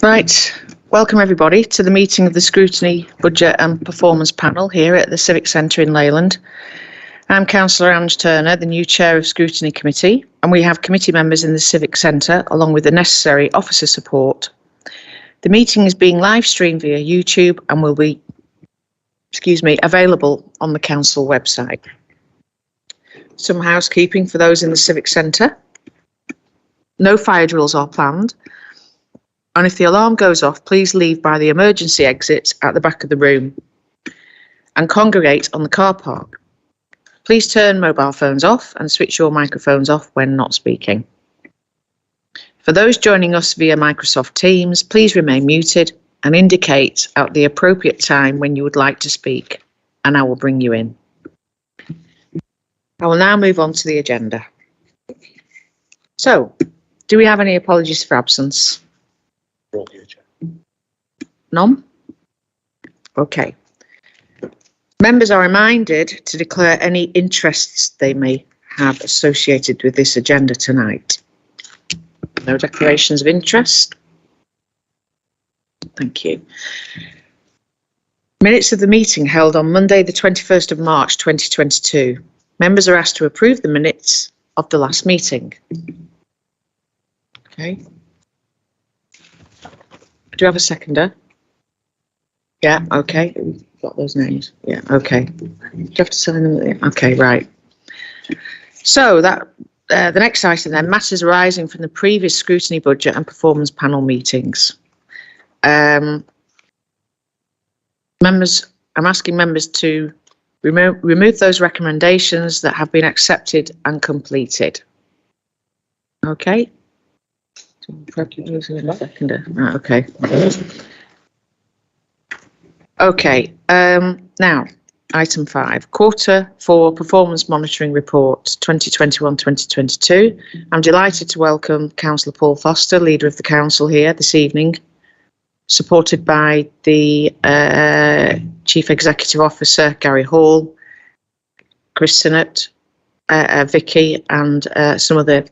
Right, welcome everybody to the meeting of the Scrutiny, Budget and Performance Panel here at the Civic Centre in Leyland. I'm Councillor Ange Turner, the new Chair of Scrutiny Committee, and we have committee members in the Civic Centre along with the necessary officer support. The meeting is being live streamed via YouTube and will be, available on the Council website. Some housekeeping for those in the Civic Centre. No fire drills are planned. And if the alarm goes off, please leave by the emergency exits at the back of the room and congregate on the car park. Please turn mobile phones off and switch your microphones off when not speaking. For those joining us via Microsoft Teams, please remain muted and indicate at the appropriate time when you would like to speak, and I will bring you in. I will now move on to the agenda. So, do we have any apologies for absence? None? Okay. Members are reminded to declare any interests they may have associated with this agenda tonight. No declarations of interest? Thank you. Minutes of the meeting held on Monday the 21st of March 2022. Members are asked to approve the minutes of the last meeting. Okay. Do you have a seconder? Yeah, okay. Got those names. Yeah, okay. Do you have to sign them? Okay, right. So that the next item then, matters arising from the previous Scrutiny Budget and Performance Panel meetings. Members, I'm asking members to remove those recommendations that have been accepted and completed. Okay. Okay. Okay. Now, item 5, Q4 Performance Monitoring Report 2021-2022. I'm delighted to welcome Councillor Paul Foster, Leader of the Council, here this evening, supported by the Chief Executive Officer, Gary Hall, Chris Sinnott, Vicky, and some of the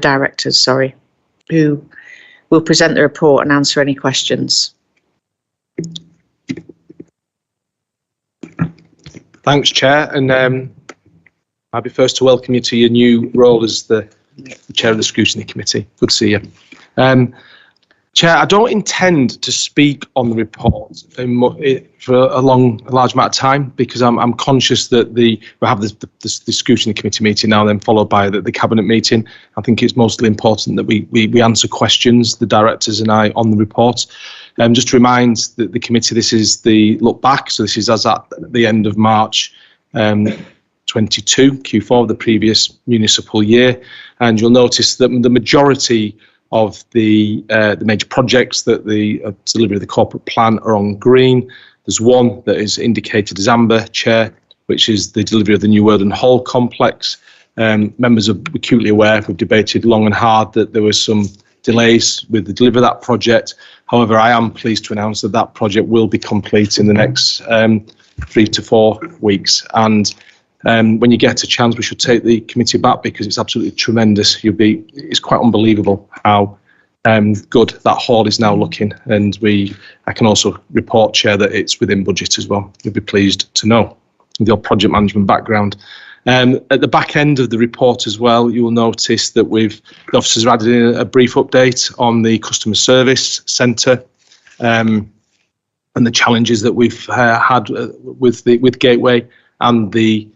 directors, who will present the report and answer any questions. Thanks, Chair, and I'll be first to welcome you to your new role as the Chair of the Scrutiny Committee. Good to see you. Chair, I don't intend to speak on the report for a large amount of time because I'm conscious that we'll have the Scrutiny Committee meeting now, then followed by the Cabinet meeting. I think it's mostly important that we answer questions, the directors and I, on the report. Just to remind the committee, this is the look back, so this is as at the end of March 22, Q4 of the previous municipal year, and you'll notice that the majority of the major projects that the delivery of the corporate plan are on green. There's one that is indicated as amber, Chair, which is the delivery of the new Worthing Hall complex. Members are acutely aware, we've debated long and hard that there were some delays with the delivery of that project. However, I am pleased to announce that that project will be complete in the next 3 to 4 weeks. And when you get a chance, we should take the committee back because it's absolutely tremendous. It's quite unbelievable how good that hall is now looking. And I can also report, Chair, that it's within budget as well. You'll be pleased to know with your project management background. At the back end of the report as well, you will notice that the officers have added in a brief update on the customer service centre and the challenges that we've had with Gateway and the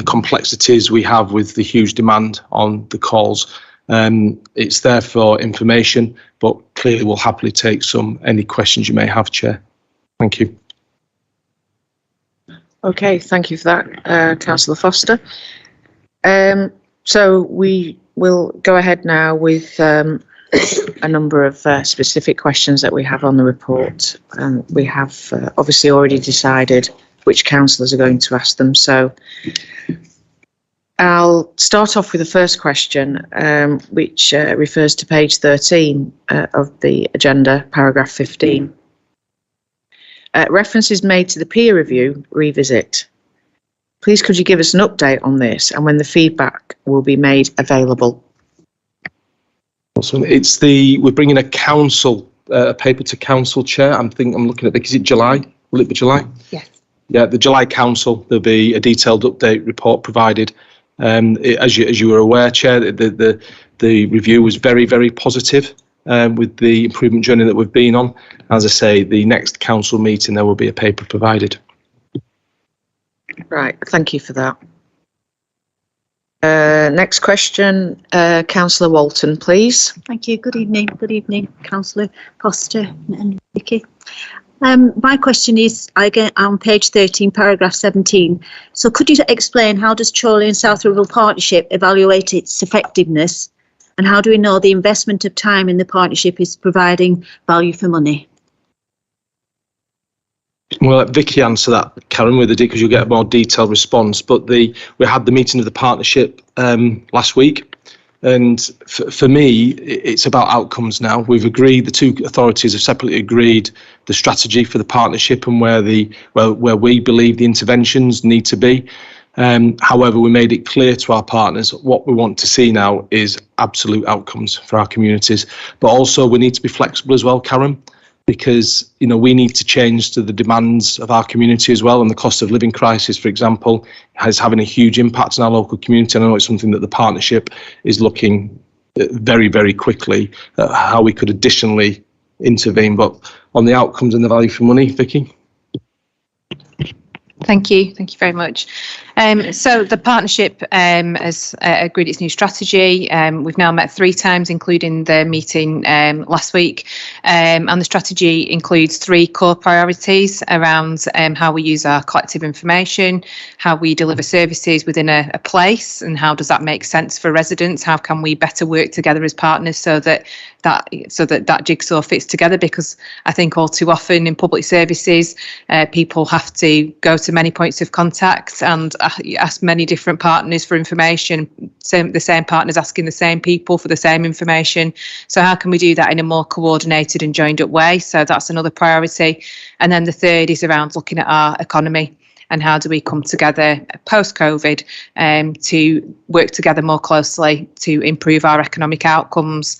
complexities we have with the huge demand on the calls. It's there for information, but clearly we'll happily take any questions you may have, Chair. Thank you. Okay, thank you for that, Councillor Foster. So we will go ahead now with a number of specific questions that we have on the report. We have obviously already decided which councillors are going to ask them. So I'll start off with the first question, which refers to page 13 of the agenda, paragraph 15. Reference is made to the peer review revisit. Please could you give us an update on this and when the feedback will be made available? So we're bringing a paper to council, Chair. I'm looking at is it July? Will it be July? Yes. Yeah, the July council. There'll be a detailed update report provided. As you were aware, Chair, the review was very, very positive with the improvement journey that we've been on. As I say, the next council meeting there will be a paper provided. Right, thank you for that. Next question, Councillor Walton, please. Thank you. Good evening, Councillor Foster and Vicky. My question is, again, on page 13, paragraph 17. So could you explain how does Chorley and South Rural Partnership evaluate its effectiveness, and how do we know the investment of time in the partnership is providing value for money? Well, let Vicky answer that, Karen, because you'll get a more detailed response. But we had the meeting of the partnership last week, and for me, it's about outcomes now. We've agreed, the two authorities have separately agreed the strategy for the partnership and where we believe the interventions need to be. However, we made it clear to our partners what we want to see now is absolute outcomes for our communities. But also we need to be flexible as well, Karen, because we need to change to the demands of our community as well. And the cost of living crisis, for example, is having a huge impact on our local community. And I know it's something that the partnership is looking very, very quickly at how we could additionally intervene. But on the outcomes and the value for money, Vicky? Thank you very much. So the partnership has agreed its new strategy. We've now met 3 times, including the meeting last week. And the strategy includes 3 core priorities around how we use our collective information, how we deliver services within a place, and how does that make sense for residents? How can we better work together as partners so that jigsaw fits together? Because I think all too often in public services, people have to go to many points of contact and ask many different partners for information, the same partners asking the same people for the same information. So how can we do that in a more coordinated and joined up way? So that's another priority. And then the third is around looking at our economy and how do we come together post-COVID to work together more closely to improve our economic outcomes.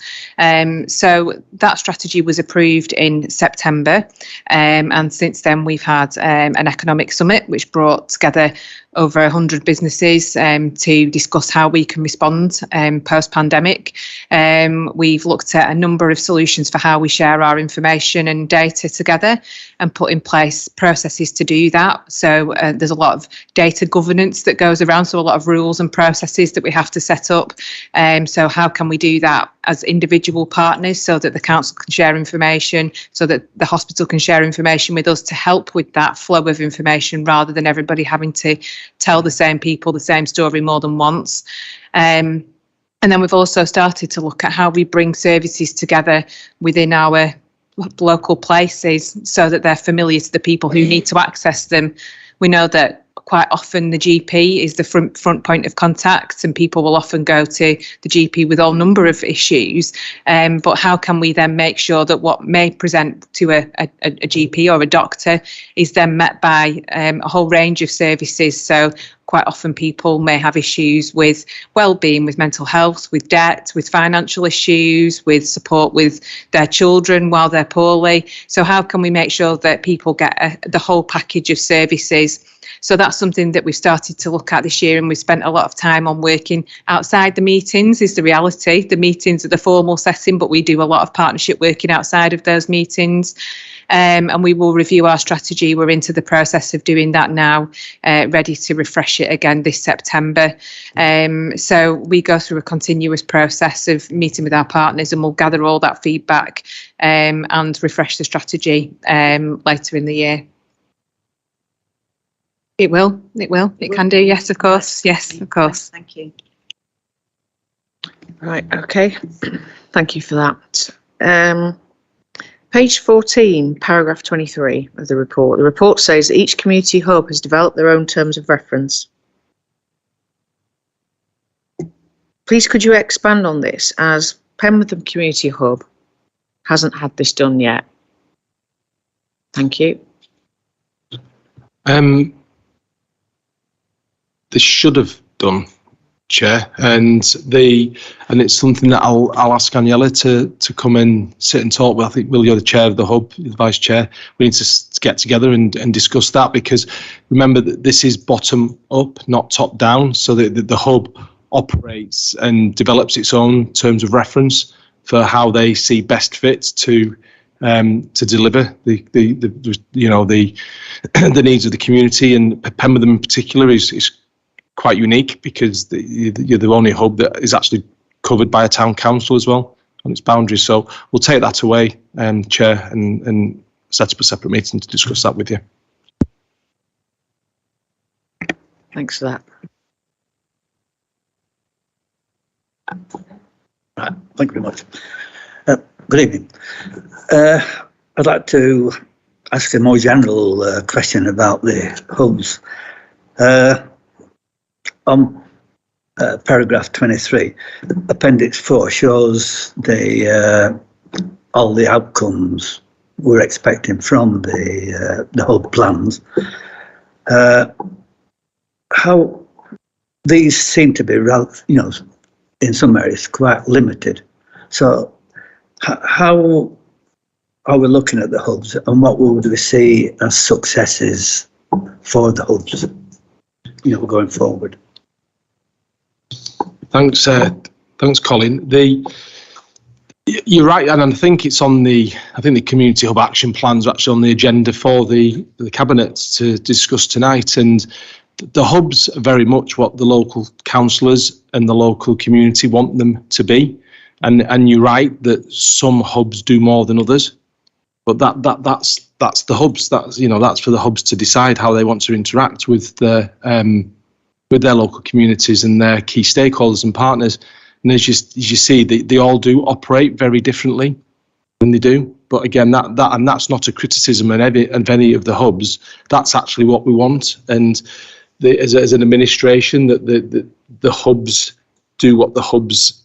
So that strategy was approved in September, and since then we've had an economic summit which brought together over 100 businesses to discuss how we can respond post-pandemic. We've looked at a number of solutions for how we share our information and data together and put in place processes to do that. So there's a lot of data governance that goes around, so a lot of rules and processes that we have to set up. So how can we do that as individual partners so that the council can share information, so that the hospital can share information with us to help with that flow of information rather than everybody having to tell the same people the same story more than once. And then we've also started to look at how we bring services together within our local places so that they're familiar to the people who need to access them. We know that quite often the GP is the front point of contact, and people will often go to the GP with all number of issues. But how can we then make sure that what may present to a GP or a doctor is then met by a whole range of services? So quite often people may have issues with well-being, with mental health, with debt, with financial issues, with support with their children while they're poorly. So how can we make sure that people get the whole package of services? So that's something that we've started to look at this year, and we've spent a lot of time on working outside the meetings is the reality. The meetings are the formal setting, but we do a lot of partnership working outside of those meetings. And we will review our strategy. We're into the process of doing that now, ready to refresh it again this September. So we go through a continuous process of meeting with our partners, and we'll gather all that feedback and refresh the strategy later in the year. It will. It can do. Yes, of course. Yes, of course. Thank you. Right, okay. Thank you for that. Page 14, paragraph 23 of the report. The report says that each community hub has developed their own terms of reference. Please could you expand on this, as Penwitham Community Hub hasn't had this done yet? Thank you. They should have done, Chair, and it's something that I'll ask Aniela to come and sit and talk with. I think, Will, you're the chair of the hub, the vice chair. We need to get together and discuss that, because remember that this is bottom up, not top down. So the hub operates and develops its own terms of reference for how they see best fit to deliver the the needs of the community, and Pemberton in particular is quite unique, because you're the only hub that is actually covered by a town council as well on its boundaries. So we'll take that away, Chair, and set up a separate meeting to discuss that with you. Thanks for that. Right, thank you very much. Good evening. I'd like to ask a more general question about the hubs. On paragraph 23, Appendix 4 shows all the outcomes we're expecting from the hub plans. How these seem to be, in some areas quite limited. So how are we looking at the hubs, and what would we see as successes for the hubs, going forward? Thanks, Colin. You're right, and I think it's on the community hub action plans are actually on the agenda for the cabinet to discuss tonight. And the hubs are very much what the local councillors and the local community want them to be. And you're right that some hubs do more than others, but that's the hubs. That's for the hubs to decide how they want to interact with their local communities and their key stakeholders and partners. And as you see, they all do operate very differently when they do. But again, that's not a criticism of any of the hubs. That's actually what we want. And as an administration, that the hubs do what the hubs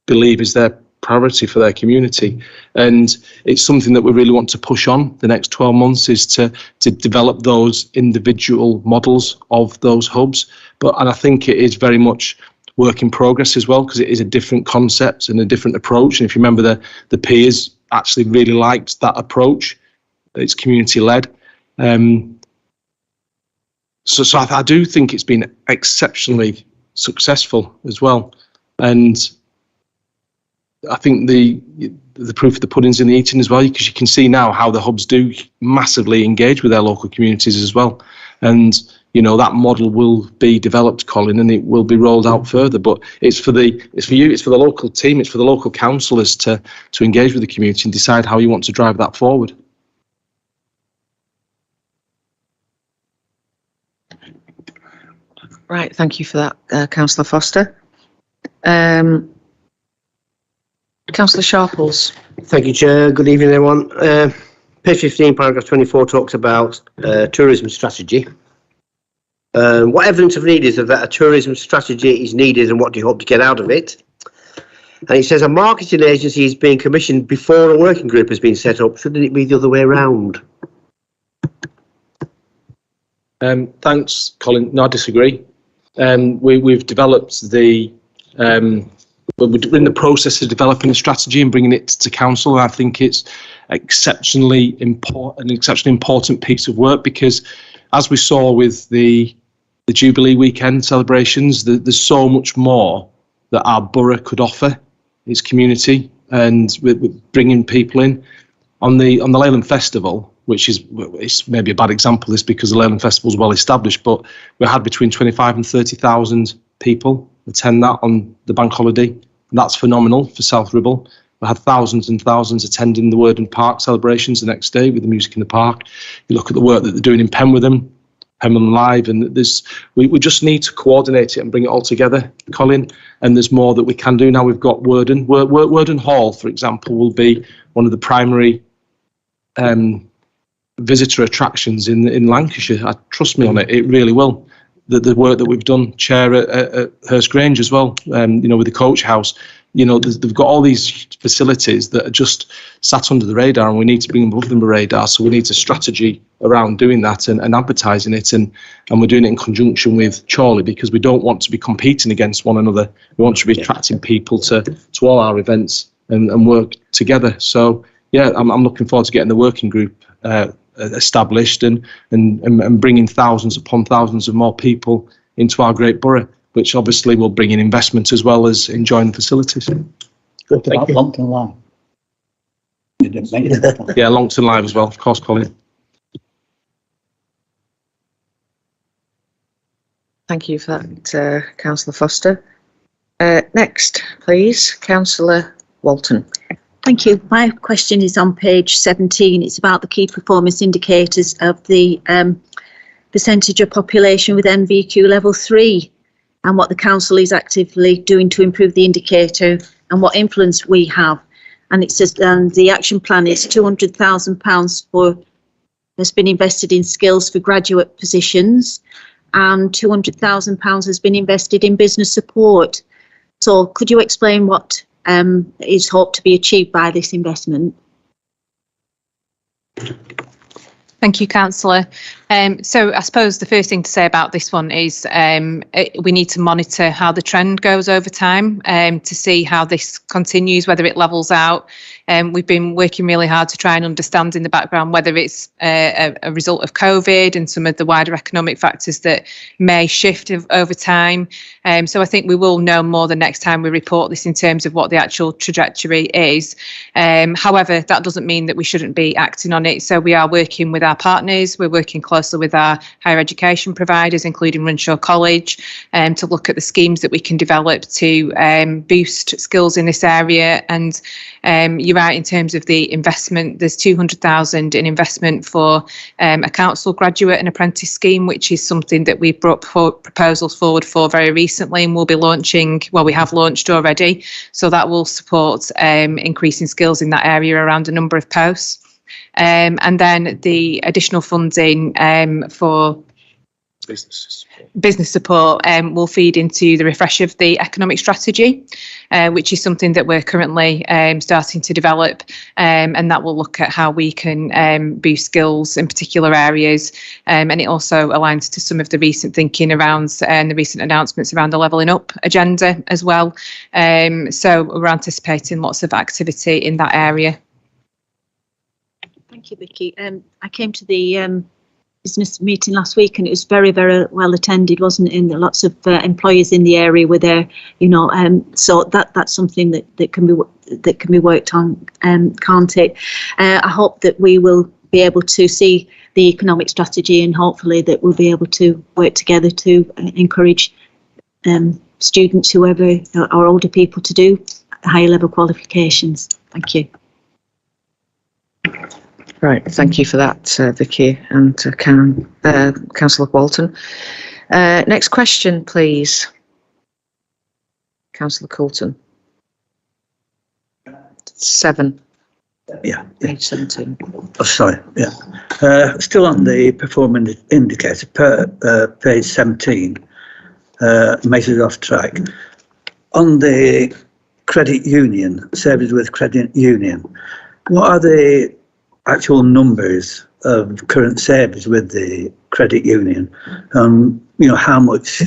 believe is their priority for their community. And it's something that we really want to push on the next 12 months, is to develop those individual models of those hubs. And I think it is very much work in progress as well, because it is a different concept and a different approach. And if you remember, the peers actually really liked that approach. It's community led. So I do think it's been exceptionally successful as well. And I think the proof of the pudding's in the eating as well, because you can see now how the hubs do massively engage with their local communities as well. And that model will be developed, Colin, and it will be rolled out further. But it's for you, it's for the local team, it's for the local councillors to engage with the community and decide how you want to drive that forward. Right, thank you for that, Councillor Foster. Councillor Sharples. Thank you, Chair. Good evening, everyone. Page 15, paragraph 24 talks about tourism strategy. What evidence of need is that a tourism strategy is needed, and what do you hope to get out of it? And it says a marketing agency is being commissioned before a working group has been set up. Shouldn't it be the other way around? Thanks, Colin. No, I disagree. We've developed we're in the process of developing a strategy and bringing it to council. And I think it's an exceptionally important piece of work, because as we saw with the Jubilee weekend celebrations, there's so much more that our borough could offer its community, and with bringing people in on the Leyland Festival, which it's maybe a bad example of this because the Leyland Festival is well established, but we had between 25 and 30,000 people attend that on the bank holiday. And that's phenomenal for South Ribble. We had thousands and thousands attending the Worden Park celebrations the next day with the music in the park. You look at the work that they're doing in Penwitham Live, and we just need to coordinate it and bring it all together, Colin. And there's more that we can do now. We've got Worden Hall, for example, will be one of the primary visitor attractions in Lancashire. Trust me on it, it really will. the work that we've done, Chair, at Hurst Grange as well, with the coach house. They've got all these facilities that are just sat under the radar, and we need to bring them above the radar. So we need a strategy around doing that and advertising it, and we're doing it in conjunction with Chorley, because we don't want to be competing against one another. We want to be attracting people to all our events and work together. So yeah, I'm looking forward to getting the working group established and bringing thousands upon thousands of more people into our great borough, which obviously will bring in investment as well as enjoying the facilities. Good about Longton Live. You didn't mention that. Yeah, Longton Live as well, of course, Colin. Thank you for that, Councillor Foster. Next, please, Councillor Walton. Thank you. My question is on page 17. It's about the key performance indicators of the percentage of population with NVQ level 3 and what the council is actively doing to improve the indicator and what influence we have. And it says the action plan is £200,000 has been invested in skills for graduate positions, and £200,000 has been invested in business support. So could you explain what is hoped to be achieved by this investment? Thank you, Councillor. So I suppose the first thing to say about this one is we need to monitor how the trend goes over time to see how this continues, whether it levels out. We've been working really hard to try and understand in the background whether it's a result of COVID and some of the wider economic factors that may shift over time. So I think we will know more the next time we report this in terms of what the actual trajectory is. However, that doesn't mean that we shouldn't be acting on it. So we are working with our partners. We're working closely with our higher education providers, including Runshaw College, to look at the schemes that we can develop to boost skills in this area. And you're right in terms of the investment. There's 200,000 in investment for a council graduate and apprentice scheme, which is something that we've brought proposals forward for very recently, and we'll be launching. Well, we have launched already, so that will support increasing skills in that area around a number of posts. And then the additional funding for business support will feed into the refresh of the economic strategy, which is something that we're currently starting to develop, and that will look at how we can boost skills in particular areas, and it also aligns to some of the recent thinking around and the recent announcements around the levelling up agenda as well. So we're anticipating lots of activity in that area. Thank you, Vicky. I came to the business meeting last week, and it was very, very well attended, wasn't it? And lots of employers in the area were there, so that's something that can be worked on, can't it? I hope that we will be able to see the economic strategy, and hopefully that we'll be able to work together to encourage students, whoever, or older people, to do higher level qualifications. Thank you. Right, thank you for that, Vicky and Karen, Councillor Walton. Next question, please. Councillor Coulton. 7. Yeah. Page 17. Oh, sorry. Yeah. Still on the performance indicator, page 17. Measures off track. On the credit union, service with credit union, what are the actual numbers of current savers with the credit union? How much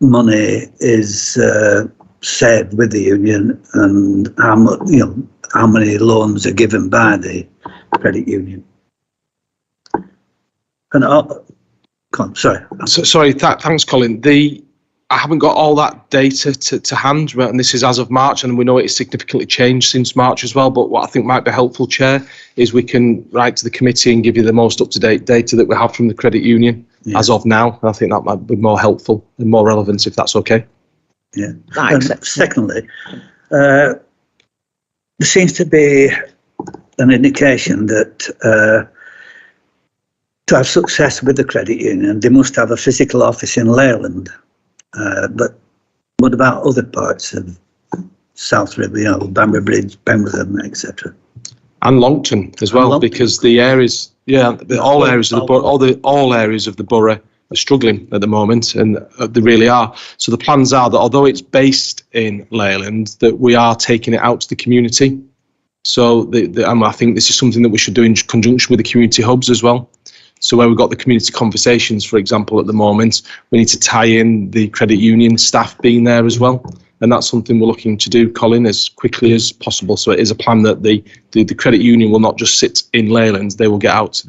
money is saved with the union, and how much, how many loans are given by the credit union? And Thanks, Colin. I haven't got all that data to hand, and this is as of March, and we know it's significantly changed since March as well. But what I think might be helpful, Chair, is we can write to the committee and give you the most up-to-date data that we have from the credit union as of now. And I think that might be more helpful and more relevant, if that's okay. Yeah. Secondly, there seems to be an indication that to have success with the credit union, they must have a physical office in Leyland. But what about other parts of South River, Bamber Bridge, Pemberton, etc.? And Longton as well, because the areas, all areas of the borough struggling at the moment, and they really are. So the plans are that although it's based in Leyland, that we are taking it out to the community. So I think this is something that we should do in conjunction with the community hubs as well. So where we've got the community conversations, for example, at the moment, we need to tie in the credit union staff being there as well. And that's something we're looking to do, Colin, as quickly as possible. So it is a plan that the credit union will not just sit in Leyland, they will get out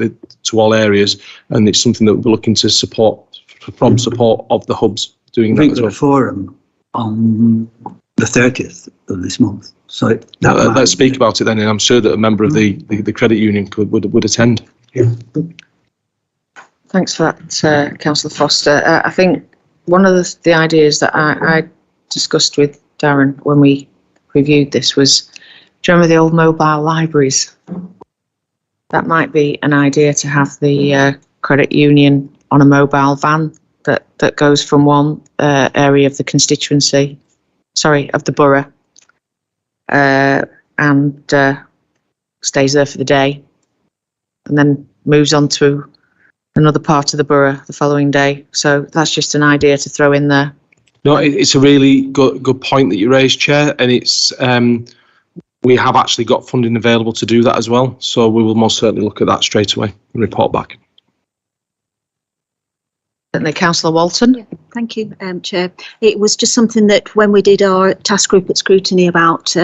to all areas. And it's something that we're looking to support of the hubs doing that as well. Forum on the 30th of this month. So let's speak about it then, and I'm sure that a member of the credit union would attend. Yeah. Thanks for that, Councillor Foster. I think one of the ideas that I discussed with Darren when we reviewed this was, do you remember the old mobile libraries? That might be an idea to have the credit union on a mobile van that goes from one area of the constituency, of the borough, and stays there for the day, and then moves on to another part of the borough the following day. So that's just an idea to throw in there. No, it's a really good point that you raised, Chair, and it's we have actually got funding available to do that as well. So we will most certainly look at that straight away and report back. Certainly, Councillor Walton. Yeah, thank you, Chair. It was just something that when we did our task group at Scrutiny about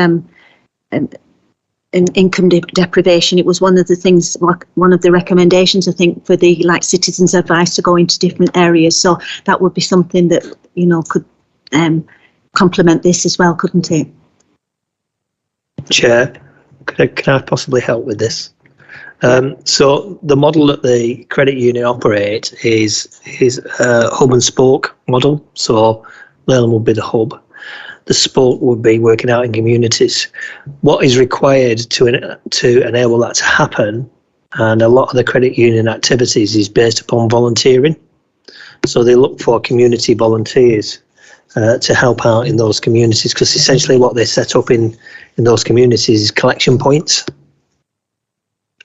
income deprivation, it was one of the things, one of the recommendations, I think, for the citizens' advice to go into different areas. So that would be something that, could complement this as well, couldn't it? Chair, can I possibly help with this? So the model that the credit union operate is a hub and spoke model. So Leyland will be the hub. The spoke would be working out in communities. What is required to enable that to happen, and a lot of the credit union activities is based upon volunteering. So they look for community volunteers to help out in those communities, because essentially what they set up in those communities is collection points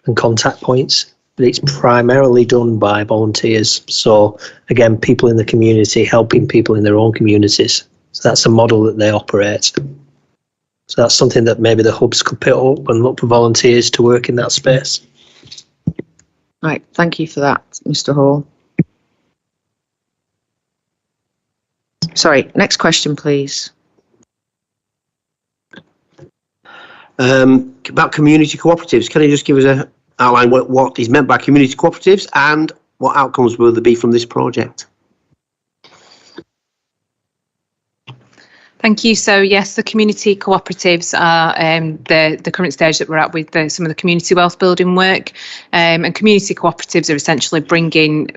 and contact points, but it's primarily done by volunteers. So again, people in the community helping people in their own communities. So that's the model that they operate. So that's something that maybe the hubs could pick up and look for volunteers to work in that space. Right, thank you for that, Mr. Hall. Sorry, next question, please. About community cooperatives, can you just give us an outline what is meant by community cooperatives and what outcomes will there be from this project? Thank you. So yes, the community cooperatives are the current stage that we're at with some of the community wealth building work, and community cooperatives are essentially bringing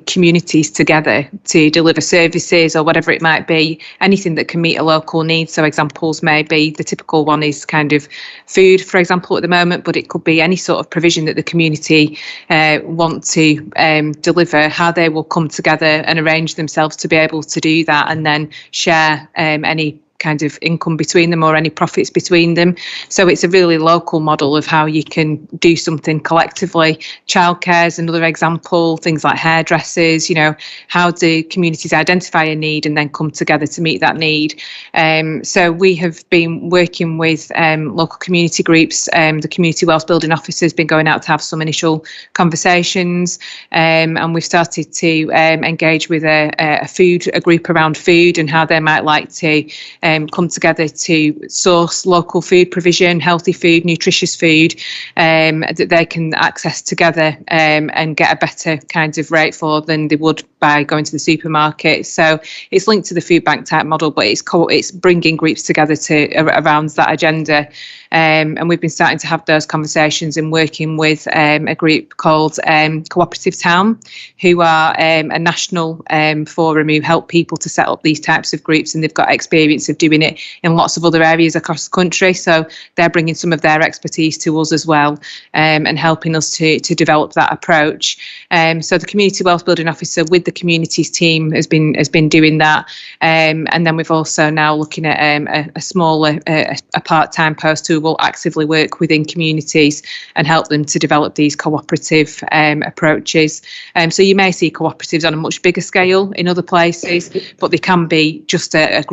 communities together to deliver services or whatever it might be, anything that can meet a local need. So examples may be, the typical one is kind of food, for example, at the moment, but it could be any sort of provision that the community want to deliver, how they will come together and arrange themselves to be able to do that, and then share any kind of income between them or any profits between them. So it's a really local model of how you can do something collectively. Childcare is another example, things like hairdressers, how do communities identify a need and then come together to meet that need. So we have been working with local community groups. The community wealth building officer has been going out to have some initial conversations, and we've started to engage with a group around food and how they might like to come together to source local food provision, healthy food, nutritious food, that they can access together and get a better kind of rate for than they would by going to the supermarket. So it's linked to the food bank type model, but it's bringing groups together around that agenda. And we've been starting to have those conversations and working with a group called Cooperative Town, who are a national forum who help people to set up these types of groups, and they've got experience of doing it in lots of other areas across the country. So they're bringing some of their expertise to us as well, and helping us to develop that approach. So the community wealth building officer with the communities team has been doing that, and then we've also now looking at a smaller a part-time post who who will actively work within communities and help them to develop these cooperative approaches. So you may see cooperatives on a much bigger scale in other places, but they can be just a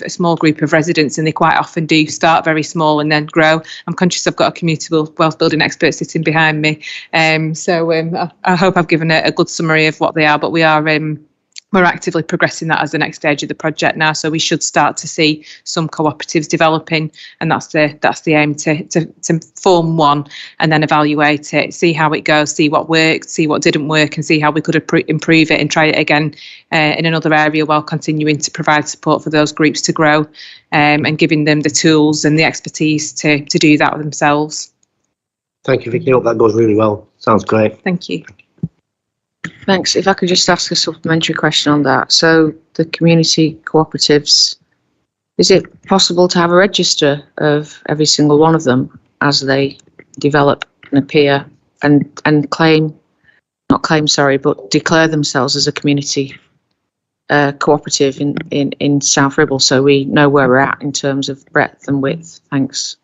small group of residents, and they quite often do start very small and then grow. I'm conscious I've got a community wealth building expert sitting behind me, so I hope I've given a good summary of what they are, but we're actively progressing that as the next stage of the project now, so we should start to see some cooperatives developing, and that's the aim, to form one and then evaluate it, see how it goes, see what worked, see what didn't work, and see how we could improve it and try it again in another area, while continuing to provide support for those groups to grow, and giving them the tools and the expertise to do that themselves. Thank you, Vicky. I hope that goes really well. Sounds great. Thank you. Thanks. If I could just ask a supplementary question on that. So the community cooperatives, is it possible to have a register of every single one of them as they develop and appear and declare themselves as a community cooperative in South Ribble, so we know where we're at in terms of breadth and width? Thanks.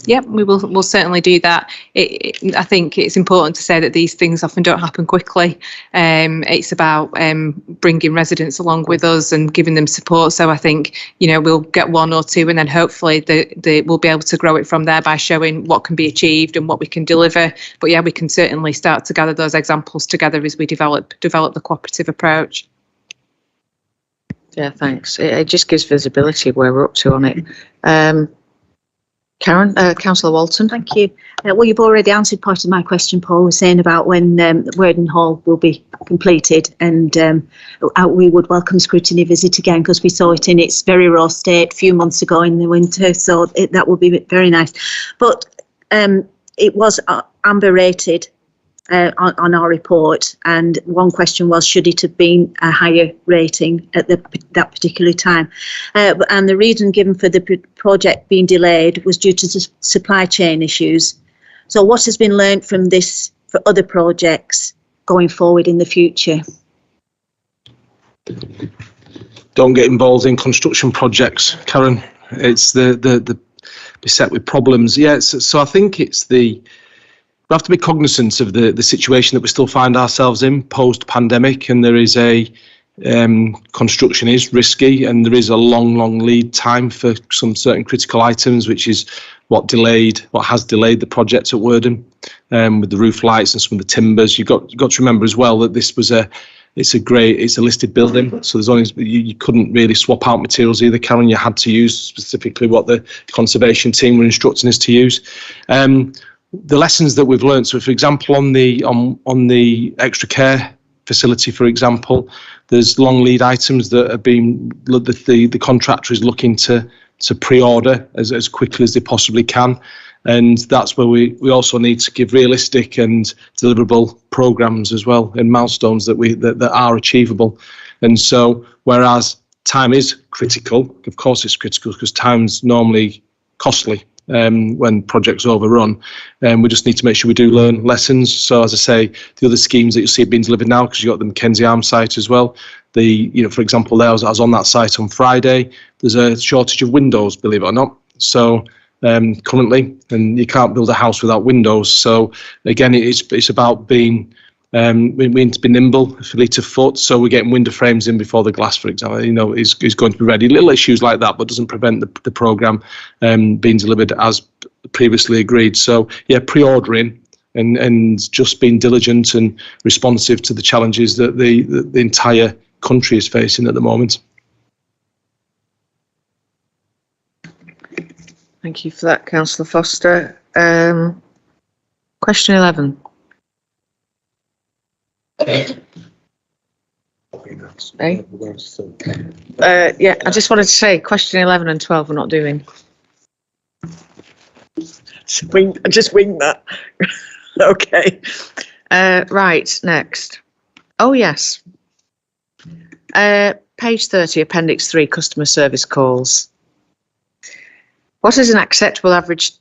Yep, we'll certainly do that. I think it's important to say that these things often don't happen quickly. It's about bringing residents along with us and giving them support. So I think, we'll get one or two, and then hopefully we'll be able to grow it from there by showing what can be achieved and what we can deliver. But yeah, we can certainly start to gather those examples together as we develop the cooperative approach. Yeah, thanks. It just gives visibility of where we're up to on it. Karen, Councillor Walton. Thank you. Well, you've already answered part of my question. Paul was saying about when Worden Hall will be completed, and we would welcome Scrutiny visit again, because we saw it in its very raw state a few months ago in the winter, so that would be very nice. But it was amber rated on our report, and one question was, should it have been a higher rating at that particular time? And the reason given for the project being delayed was due to supply chain issues. So what has been learned from this for other projects going forward in the future? Don't get involved in construction projects, Karen. It's the beset with problems. Yeah, so I think we have to be cognizant of the situation that we still find ourselves in post-pandemic, and there is construction is risky, and there is a long lead time for some certain critical items, which is what has delayed the project at Worden, with the roof lights and some of the timbers. You've got to remember as well that this was it's a listed building, so there's only you couldn't really swap out materials either, Karen. You had to use specifically what the conservation team were instructing us to use. The lessons that we've learned, so for example, on the extra care facility, for example, there's long lead items that are being the contractor is looking to pre-order as quickly as they possibly can, and that's where we also need to give realistic and deliverable programs as well, and milestones that are achievable. And so whereas time is critical, of course it's critical, because time's normally costly when projects overrun, and we just need to make sure we do learn lessons. So as I say, the other schemes that you see being delivered now, because you've got the Mackenzie Arms site as well, for example, I was on that site on Friday, there's a shortage of windows, believe it or not, so currently, and you can't build a house without windows. So again, it's about being we need to be nimble, fleet of foot, so we're getting window frames in before the glass, for example, is going to be ready. Little issues like that, but doesn't prevent the programme being delivered as previously agreed. So yeah, pre-ordering and just being diligent and responsive to the challenges that the entire country is facing at the moment. Thank you for that, Councillor Foster. Question 11. Yeah, I just wanted to say question 11 and 12 we're not doing. Just wing that. Okay. Right, next. Oh, yes. Page 30, Appendix 3, Customer Service Calls. What is an acceptable average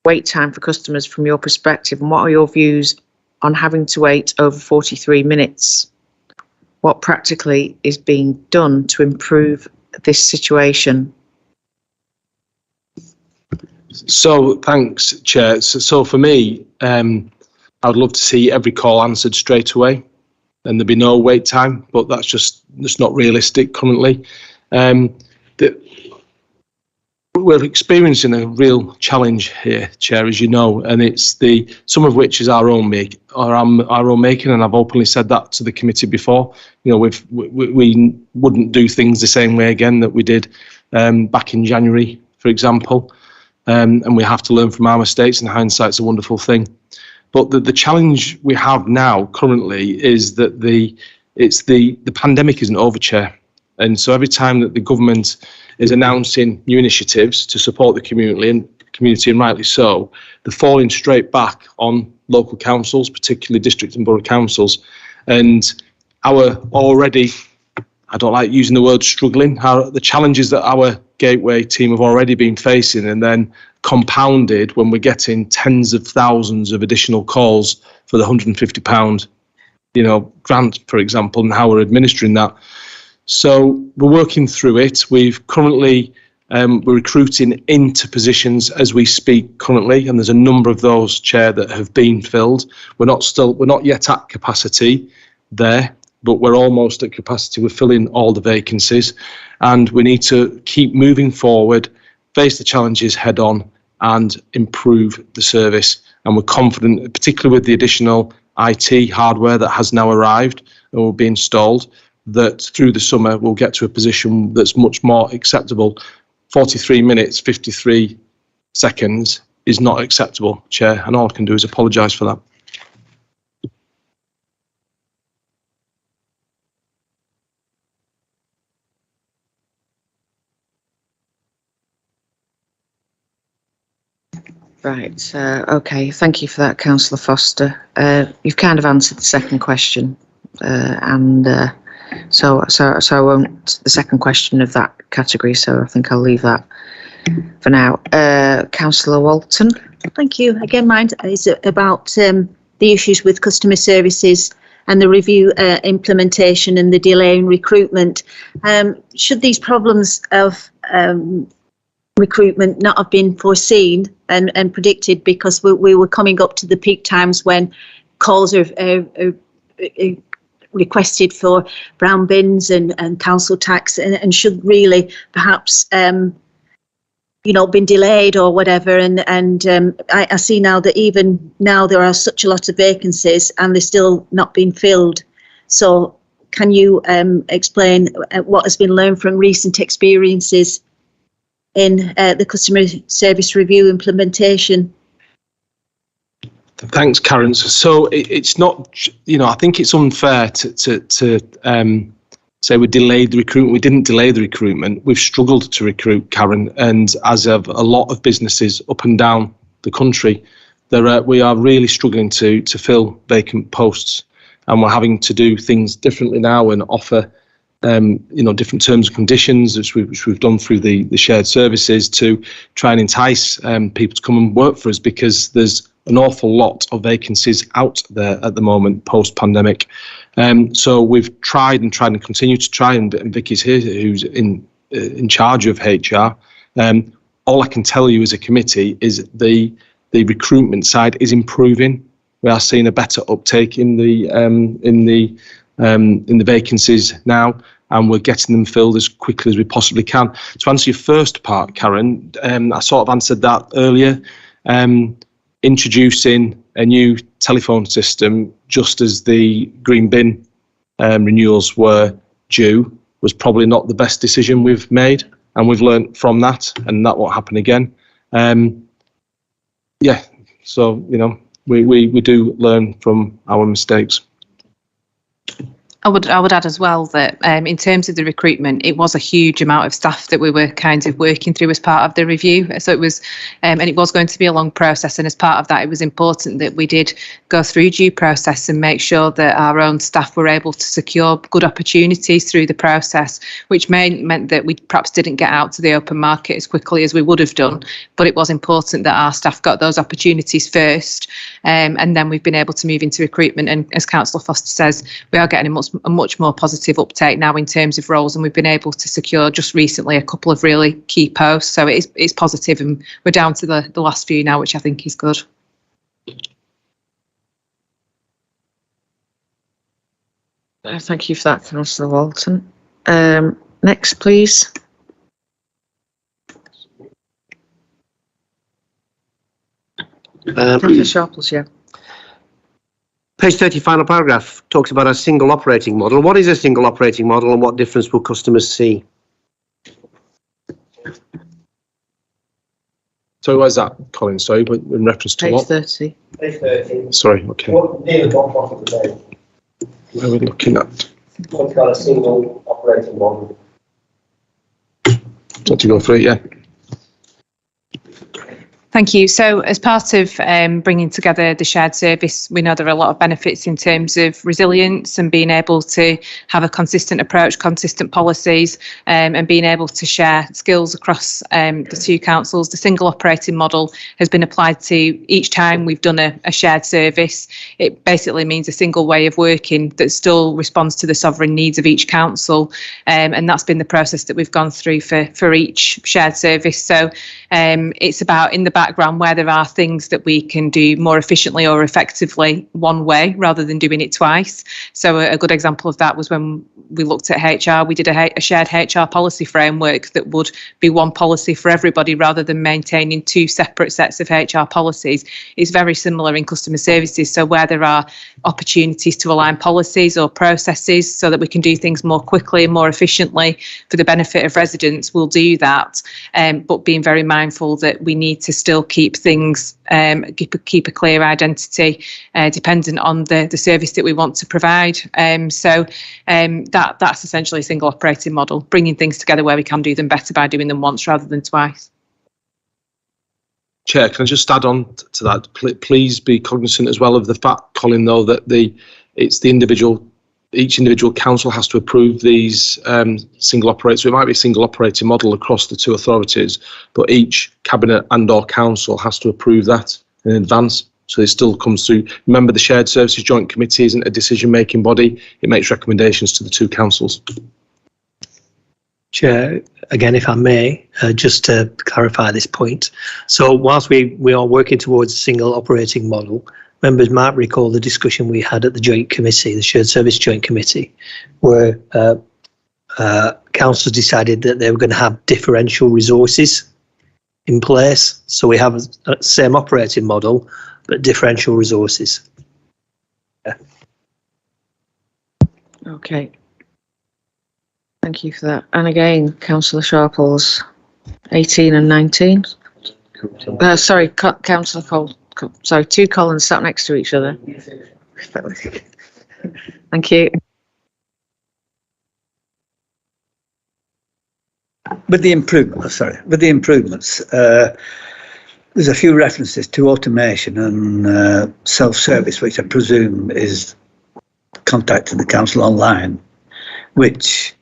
wait time for customers from your perspective, and what are your views on having to wait over 43 minutes? What practically is being done to improve this situation? So thanks, Chair. So for me, I would love to see every call answered straight away, and there'd be no wait time. But that's just not realistic currently. We're experiencing a real challenge here, Chair, as you know, and it's some of which is our own making, and I've openly said that to the committee before. You know, we wouldn't do things the same way again that we did back in January, for example, and we have to learn from our mistakes, and hindsight's a wonderful thing. But the challenge we have now currently is that the pandemic isn't over, Chair, and so every time that the government is announcing new initiatives to support the community, and rightly so, they're falling straight back on local councils, particularly district and borough councils. And our already, I don't like using the word struggling, the challenges that our Gateway team have already been facing, and then compounded when we're getting tens of thousands of additional calls for the £150, grant, for example, and how we're administering that. So we're working through it. We've currently, we're recruiting into positions as we speak currently, and there's a number of those, Chair, that have been filled. We're not yet at capacity there, but we're almost at capacity. We're filling all the vacancies, and we need to keep moving forward, face the challenges head on, and improve the service. And we're confident, particularly with the additional IT hardware that has now arrived and will be installed, that through the summer we'll get to a position that's much more acceptable. 43 minutes, 53 seconds is not acceptable, Chair, and all I can do is apologise for that. Right, okay, thank you for that, Councillor Foster. You've kind of answered the second question, so I won't the second question of that category, so I think I'll leave that for now. Councillor Walton. Thank you. Again, mine is about the issues with customer services and the review implementation and the delay in recruitment. Should these problems of recruitment not have been foreseen and predicted, because we were coming up to the peak times when calls are requested for brown bins and council tax, and should really perhaps been delayed or whatever, and I see now that even now there are such a lot of vacancies and they're still not being filled. So can you explain what has been learned from recent experiences in the customer service review implementation? Thanks, Karen. So it's not, I think it's unfair to say we delayed the recruitment. We didn't delay the recruitment. We've struggled to recruit, Karen, and as have a lot of businesses up and down the country, we are really struggling to fill vacant posts, and we're having to do things differently now and offer different terms and conditions, which we've done through the shared services, to try and entice people to come and work for us, because there's an awful lot of vacancies out there at the moment post-pandemic. So we've tried and continue to try, and Vicky's here, who's in charge of HR. All I can tell you as a committee is the recruitment side is improving. We are seeing a better uptake in the vacancies now, and we're getting them filled as quickly as we possibly can. To answer your first part, Karen, I sort of answered that earlier. Introducing a new telephone system just as the green bin renewals were due was probably not the best decision we've made, and we've learned from that, and that won't happen again. So we do learn from our mistakes. I would add as well that in terms of the recruitment, it was a huge amount of staff that we were kind of working through as part of the review. So it was, and it was going to be a long process. And as part of that, it was important that we did go through due process and make sure that our own staff were able to secure good opportunities through the process, which meant that we perhaps didn't get out to the open market as quickly as we would have done. But it was important that our staff got those opportunities first. And then we've been able to move into recruitment. And as Councillor Foster says, we are getting a much a much more positive uptake now in terms of roles, and we've been able to secure just recently a couple of really key posts. So it's positive, and we're down to the last few now, which I think is good. Thank you for that, Councillor Walton. Next, please. Councillor Sharples, yeah. Page 30, final paragraph, talks about a single operating model. What is a single operating model and what difference will customers see? So where's that, Colin? Sorry, in reference to Page what? 30. Page 30. Sorry, okay. Near the bottom of the page. Where are we looking at? Talks about a single operating model. Want to go through it, yeah. Thank you. So as part of bringing together the shared service, we know there are a lot of benefits in terms of resilience and being able to have a consistent approach, consistent policies, and being able to share skills across the two councils. The single operating model has been applied to each time we've done a shared service. It basically means a single way of working that still responds to the sovereign needs of each council, and that's been the process that we've gone through for each shared service. So it's about, in the background, where there are things that we can do more efficiently or effectively one way rather than doing it twice. So a good example of that was when we looked at HR. We did a shared HR policy framework that would be one policy for everybody rather than maintaining two separate sets of HR policies. It's very similar in customer services. So where there are opportunities to align policies or processes so that we can do things more quickly and more efficiently for the benefit of residents, we'll do that. But being very mindful that we need to still keep things, keep a clear identity dependent on the service that we want to provide. That's essentially a single operating model, bringing things together where we can do them better by doing them once rather than twice. Chair, can I just add on to that? Please be cognizant as well of the fact, Colin, though, that each individual council has to approve these single operators. So it might be a single operating model across the two authorities, but each cabinet and/or council has to approve that in advance. So it still comes through. Remember, the Shared Services Joint Committee isn't a decision-making body. It makes recommendations to the two councils. Chair, again, if I may, just to clarify this point. So whilst we are working towards a single operating model, members might recall the discussion we had at the Joint Committee, the Shared Service Joint Committee, where councils decided that they were going to have differential resources in place. So we have a same operating model, but differential resources. Yeah. Okay. Thank you for that. And again, Councillor Sharples, 18 and 19. Sorry, Councillor Cole. Sorry, two Collins sat next to each other. Thank you. With the improvements, there's a few references to automation and self-service, which I presume is contacting the council online, which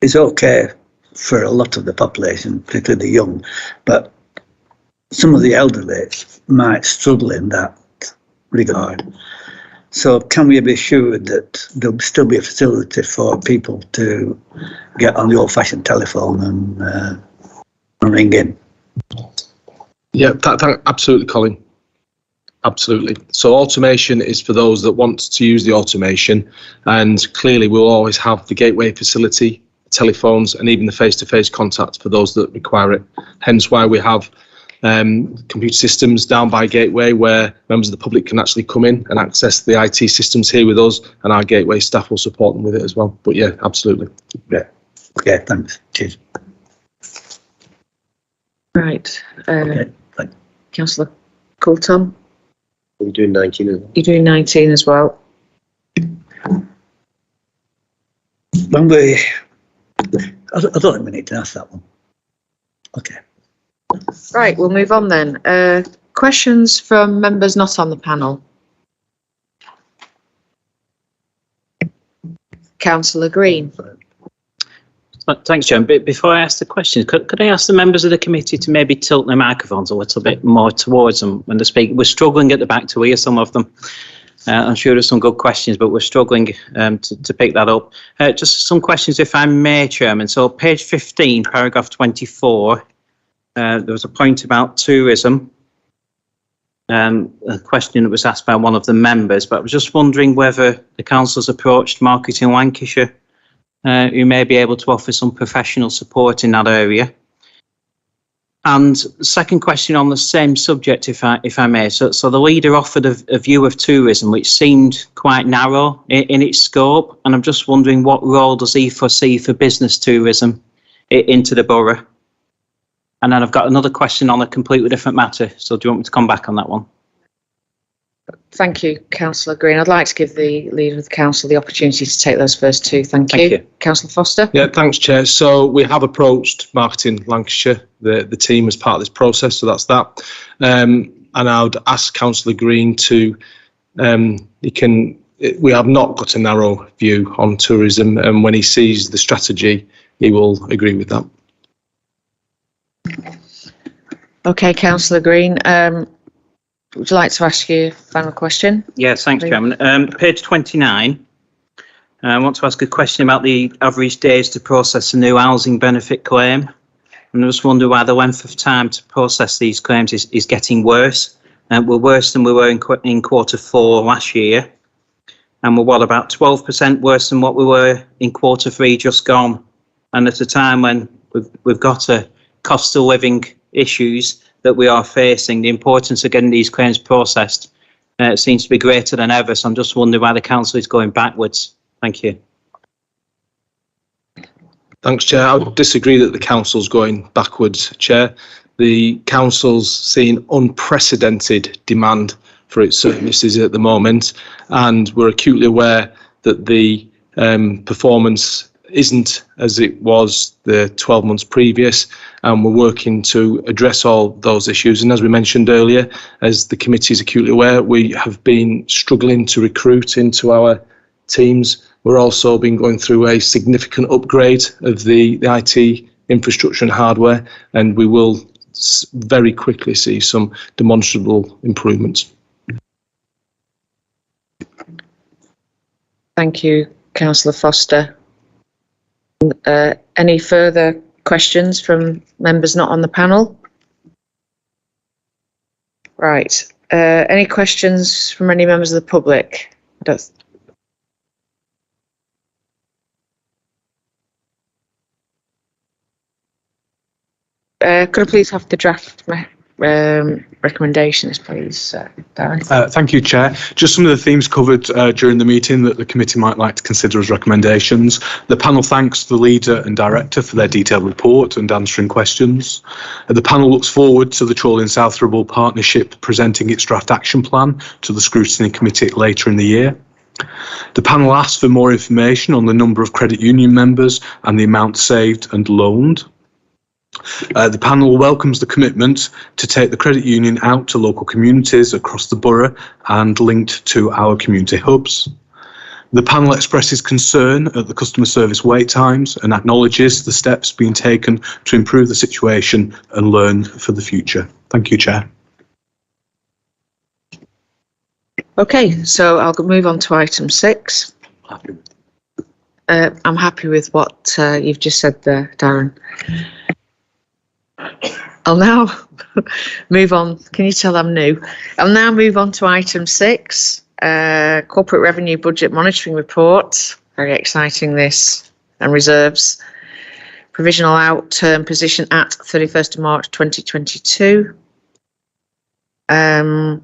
is okay for a lot of the population, particularly the young, but some of the elderly might struggle in that regard. So can we be assured that there'll still be a facility for people to get on the old-fashioned telephone and ring in? Yeah, absolutely, Colin. Absolutely. So automation is for those that want to use the automation, and clearly we'll always have the gateway facility, telephones, and even the face-to-face contact for those that require it. Hence why we have computer systems down by Gateway where members of the public can actually come in and access the IT systems here with us, and our Gateway staff will support them with it as well. But yeah, absolutely. Yeah. Okay, thanks. Cheers. Right. Okay, thanks. Councillor Coulton. We're doing 19 as well. You're doing 19 as well. When we, I don't think we need to ask that one. Okay. Right, we'll move on then. Questions from members not on the panel? Councillor Green. Thanks, Joan. But before I ask the question, could I ask the members of the committee to maybe tilt their microphones a little bit more towards them when they speak? We're struggling at the back to hear some of them. I'm sure there's some good questions, but we're struggling to pick that up. Just some questions, if I may, Chairman. So page 15, paragraph 24, there was a point about tourism. A question that was asked by one of the members, but I was just wondering whether the council's approached Marketing Lancashire, who may be able to offer some professional support in that area. And second question on the same subject, if I may. So the leader offered a view of tourism which seemed quite narrow in its scope, and I'm just wondering what role does he foresee for business tourism into the borough? And then I've got another question on a completely different matter. So do you want me to come back on that one? Thank you, Councillor Green. I'd like to give the Leader of the Council the opportunity to take those first two. Thank you. Councillor Foster. Yeah, thanks, Chair. So we have approached Marketing Lancashire, the team, as part of this process, so that's that. And I would ask Councillor Green to, we have not got a narrow view on tourism, and when he sees the strategy, he will agree with that. Okay, Councillor Green. Would you like to ask your final question? Yes, thanks, Chairman. Page 29. I want to ask a question about the average days to process a new housing benefit claim. And I just wonder why the length of time to process these claims is getting worse. We're worse than we were in Q4 last year. And we're, about 12% worse than what we were in Q3 just gone. And at a time when we've got a cost of living issues that we are facing, the importance of getting these claims processed seems to be greater than ever. So I'm just wondering why the council is going backwards. Thank you. Thanks, Chair. I would disagree that the council's going backwards, Chair. The council's seen unprecedented demand for its services at the moment, and we're acutely aware that the performance isn't as it was the 12 months previous, and we're working to address all those issues. And as we mentioned earlier, as the committee is acutely aware, we have been struggling to recruit into our teams. We're also been going through a significant upgrade of the IT infrastructure and hardware, and we will very quickly see some demonstrable improvements. Thank you, Councillor Foster. Any further questions from members not on the panel? Right. Any questions from any members of the public? Could I please have the draft recommendations, please, Darren? Thank you, Chair. Just some of the themes covered during the meeting that the committee might like to consider as recommendations. The panel thanks the leader and director for their detailed report and answering questions. The panel looks forward to the Chorley and South Ribble Partnership presenting its draft action plan to the Scrutiny Committee later in the year. The panel asks for more information on the number of credit union members and the amount saved and loaned. The panel welcomes the commitment to take the credit union out to local communities across the borough and linked to our community hubs. The panel expresses concern at the customer service wait times and acknowledges the steps being taken to improve the situation and learn for the future. Thank you, Chair. Okay, so I'll move on to item 6. I'm happy with what you've just said there, Darren. I'll now move on. Can you tell I'm new? I'll now move on to item 6, Corporate Revenue Budget Monitoring Report. Very exciting, this, and reserves. Provisional out-term position at 31st of March 2022. I'd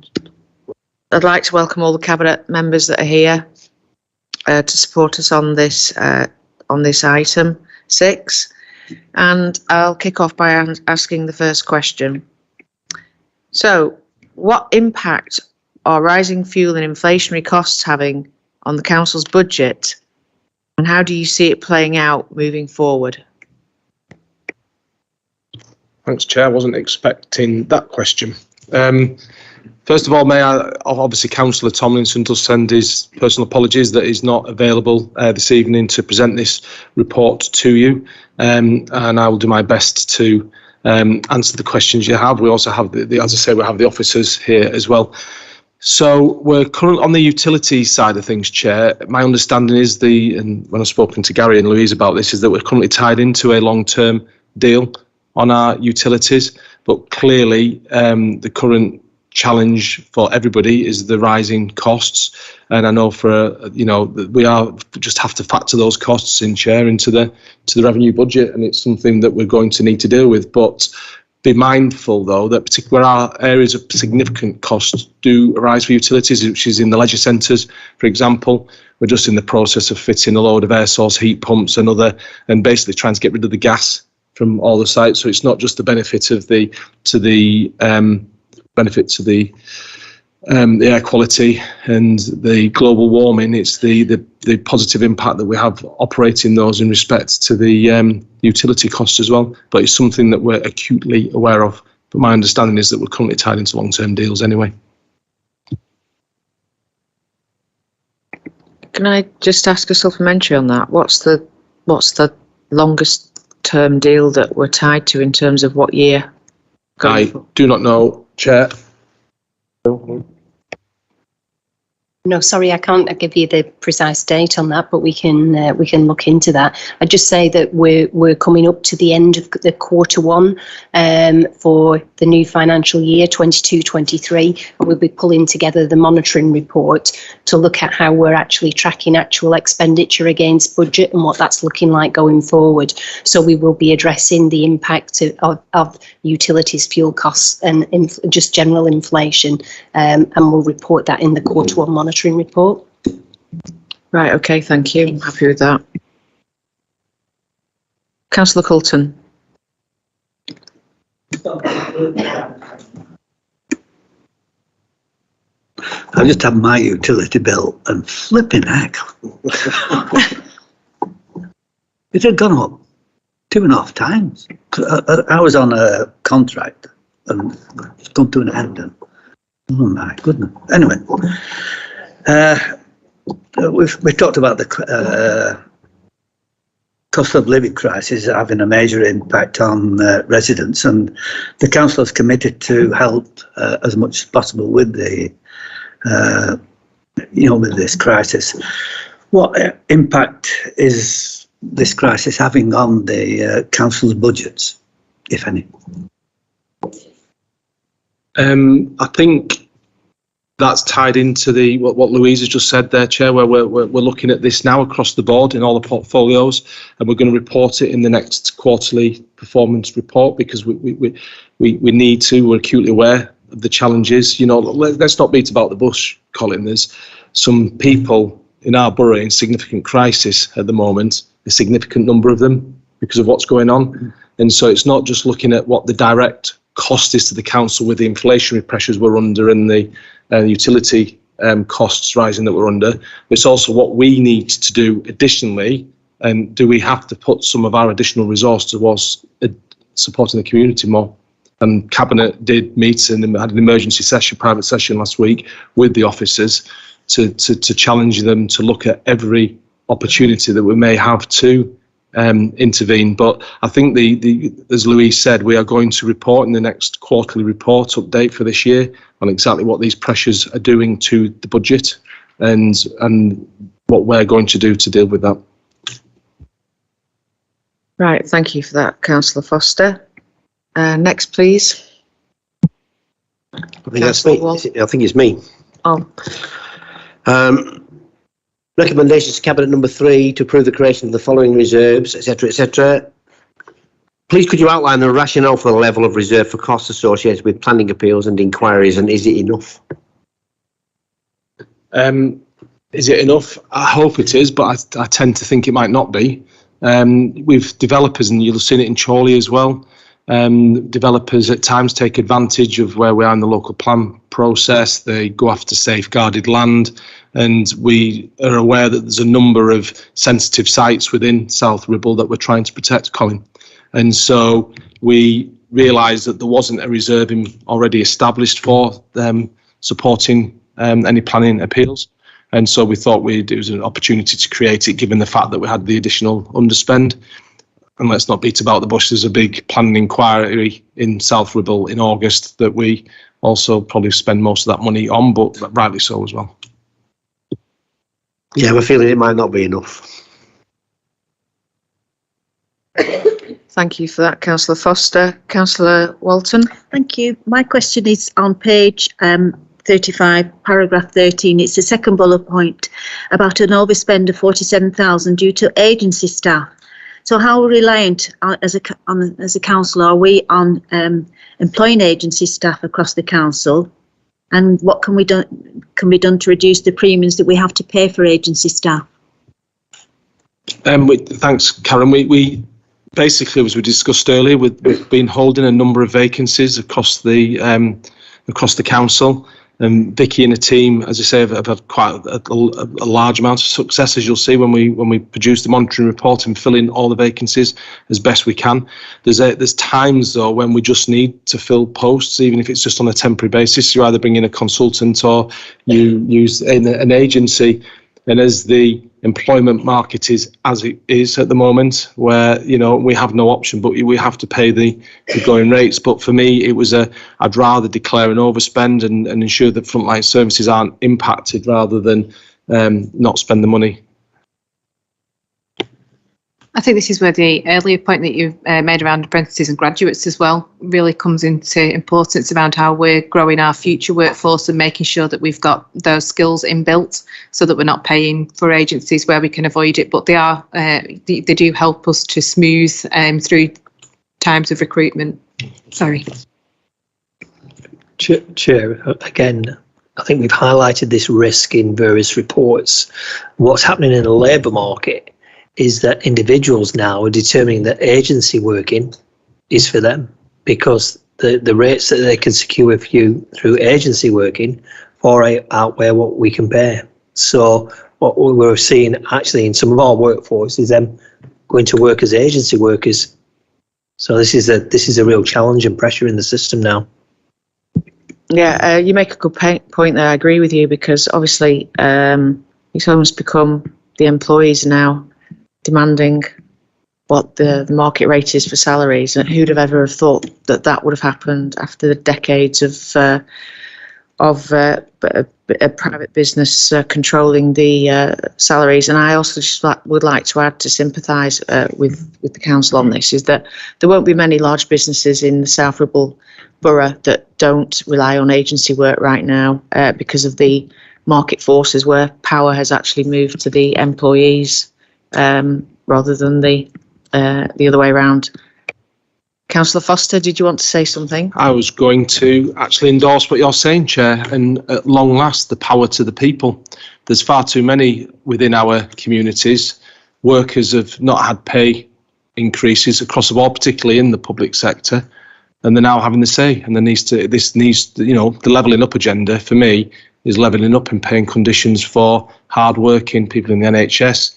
like to welcome all the Cabinet members that are here to support us on this item 6. And I'll kick off by asking the first question. So, what impact are rising fuel and inflationary costs having on the council's budget, and how do you see it playing out moving forward? Thanks, Chair. I wasn't expecting that question. First of all, may I, obviously Councillor Tomlinson does send his personal apologies that he's not available this evening to present this report to you, and I will do my best to answer the questions you have. We also have, as I say, we have the officers here as well. So we're currently on the utility side of things, Chair. My understanding is and when I've spoken to Gary and Louise about this, is that we're currently tied into a long-term deal on our utilities, but clearly the current challenge for everybody is the rising costs. And I know we just have to factor those costs in, Chair, into the revenue budget, and it's something that we're going to need to deal with. But be mindful, though, that particularly where our areas of significant costs do arise for utilities, which is in the leisure centres, for example, we're just in the process of fitting a load of air source heat pumps and basically trying to get rid of the gas from all the sites. So it's not just the benefit of the air quality and the global warming, it's the positive impact that we have operating those in respect to the utility costs as well. But it's something that we're acutely aware of. But my understanding is that we're currently tied into long-term deals anyway. Can I just ask a supplementary on that? What's the longest term deal that we're tied to in terms of what year? I do not know, Chair. No, sorry, I can't give you the precise date on that, but we can look into that. I'd just say that we're coming up to the end of the Q1 for the new financial year 22-23, and we'll be pulling together the monitoring report to look at how we're actually tracking actual expenditure against budget and what that's looking like going forward. So we will be addressing the impact of utilities, fuel costs, and just general inflation, and we'll report that in the Q1 monitoring report. Right, okay, thank you. I'm happy with that. Councillor Coulton. I just had my utility bill and flipping heck. It had gone up 2.5 times. I was on a contract and it's come to an end. And, oh my goodness. Anyway, we've talked about the cost of living crisis having a major impact on residents, and the council is committed to help as much as possible with the with this crisis. What impact is this crisis having on the council's budgets, if any? I think that's tied into what Louise has just said there, Chair, where we're looking at this now across the board in all the portfolios, and we're going to report it in the next quarterly performance report, because we need to. We're acutely aware of the challenges. Let's not beat about the bush, Colin. There's some people in our borough in significant crisis at the moment, a significant number of them, because of what's going on. And so it's not just looking at what the direct cost is to the council with the inflationary pressures we're under and the utility costs rising that we're under. It's also what we need to do additionally, and do we have to put some of our additional resource towards supporting the community more? And Cabinet did meet and had an emergency session, private session last week with the officers to challenge them to look at every opportunity that we may have to intervene. But I think as Louise said, we are going to report in the next quarterly report update for this year on exactly what these pressures are doing to the budget and what we're going to do to deal with that. Right, thank you for that, Councillor Foster. Next, please. I think that's me. I think it's me. Oh. Recommendations to Cabinet number 3 to approve the creation of the following reserves, etc., etc. Please could you outline the rationale for the level of reserve for costs associated with planning appeals and inquiries, and is it enough? Is it enough? I hope it is, but I tend to think it might not be. With developers, and you'll have seen it in Chorley as well, developers at times take advantage of where we are in the local plan process. They go after safeguarded land, and we are aware that there's a number of sensitive sites within South Ribble that we're trying to protect, Colin. And so we realised that there wasn't a reserve already established for supporting any planning appeals. And so we thought it was an opportunity to create it, given the fact that we had the additional underspend. And let's not beat about the bush, there's a big planning inquiry in South Ribble in August that we also probably spend most of that money on, but rightly so as well. Yeah, I'm feeling it might not be enough. Thank you for that, Councillor Foster. Councillor Walton? Thank you. My question is on page 35, paragraph 13. It's the second bullet point about an overspend of 47,000 due to agency staff. So how reliant as a council are we on employing agency staff across the council, and what can be done to reduce the premiums that we have to pay for agency staff? Thanks, Karen. We basically, as we discussed earlier, we've been holding a number of vacancies across the council. Vicky and the team, as I say, have had quite a large amount of success, as you'll see when we produce the monitoring report and fill in all the vacancies as best we can. There's times though when we just need to fill posts, even if it's just on a temporary basis. You either bring in a consultant or you use an agency. And as the employment market is as it is at the moment, where we have no option, but we have to pay the going rates. But for me, it was I'd rather declare an overspend and ensure that frontline services aren't impacted rather than not spend the money. I think this is where the earlier point that you've made around apprentices and graduates as well really comes into importance around how we're growing our future workforce and making sure that we've got those skills inbuilt so that we're not paying for agencies where we can avoid it. But they do help us to smooth through times of recruitment. Sorry. Chair, again, I think we've highlighted this risk in various reports. What's happening in the labour market is that individuals now are determining that agency working is for them, because the rates that they can secure with you through agency working far outweigh what we can pay. So what we're seeing actually in some of our workforce is them going to work as agency workers. So this is a real challenge and pressure in the system now. Yeah, you make a good point there. I agree with you, because obviously it's almost become the employees now demanding what the market rate is for salaries, and who'd have ever have thought that would have happened after the decades of a private business controlling the salaries. And I also just would like to add, to sympathise with the council on this, is that there won't be many large businesses in the South Ribble Borough that don't rely on agency work right now because of the market forces where power has actually moved to the employees rather than the other way around. Councillor Foster, did you want to say something? I was going to actually endorse what you're saying, Chair, and at long last, the power to the people. There's far too many within our communities. Workers have not had pay increases across the board, particularly in the public sector, and they're now having the say. And this needs the levelling up agenda for me is levelling up in paying conditions for hard-working people in the NHS,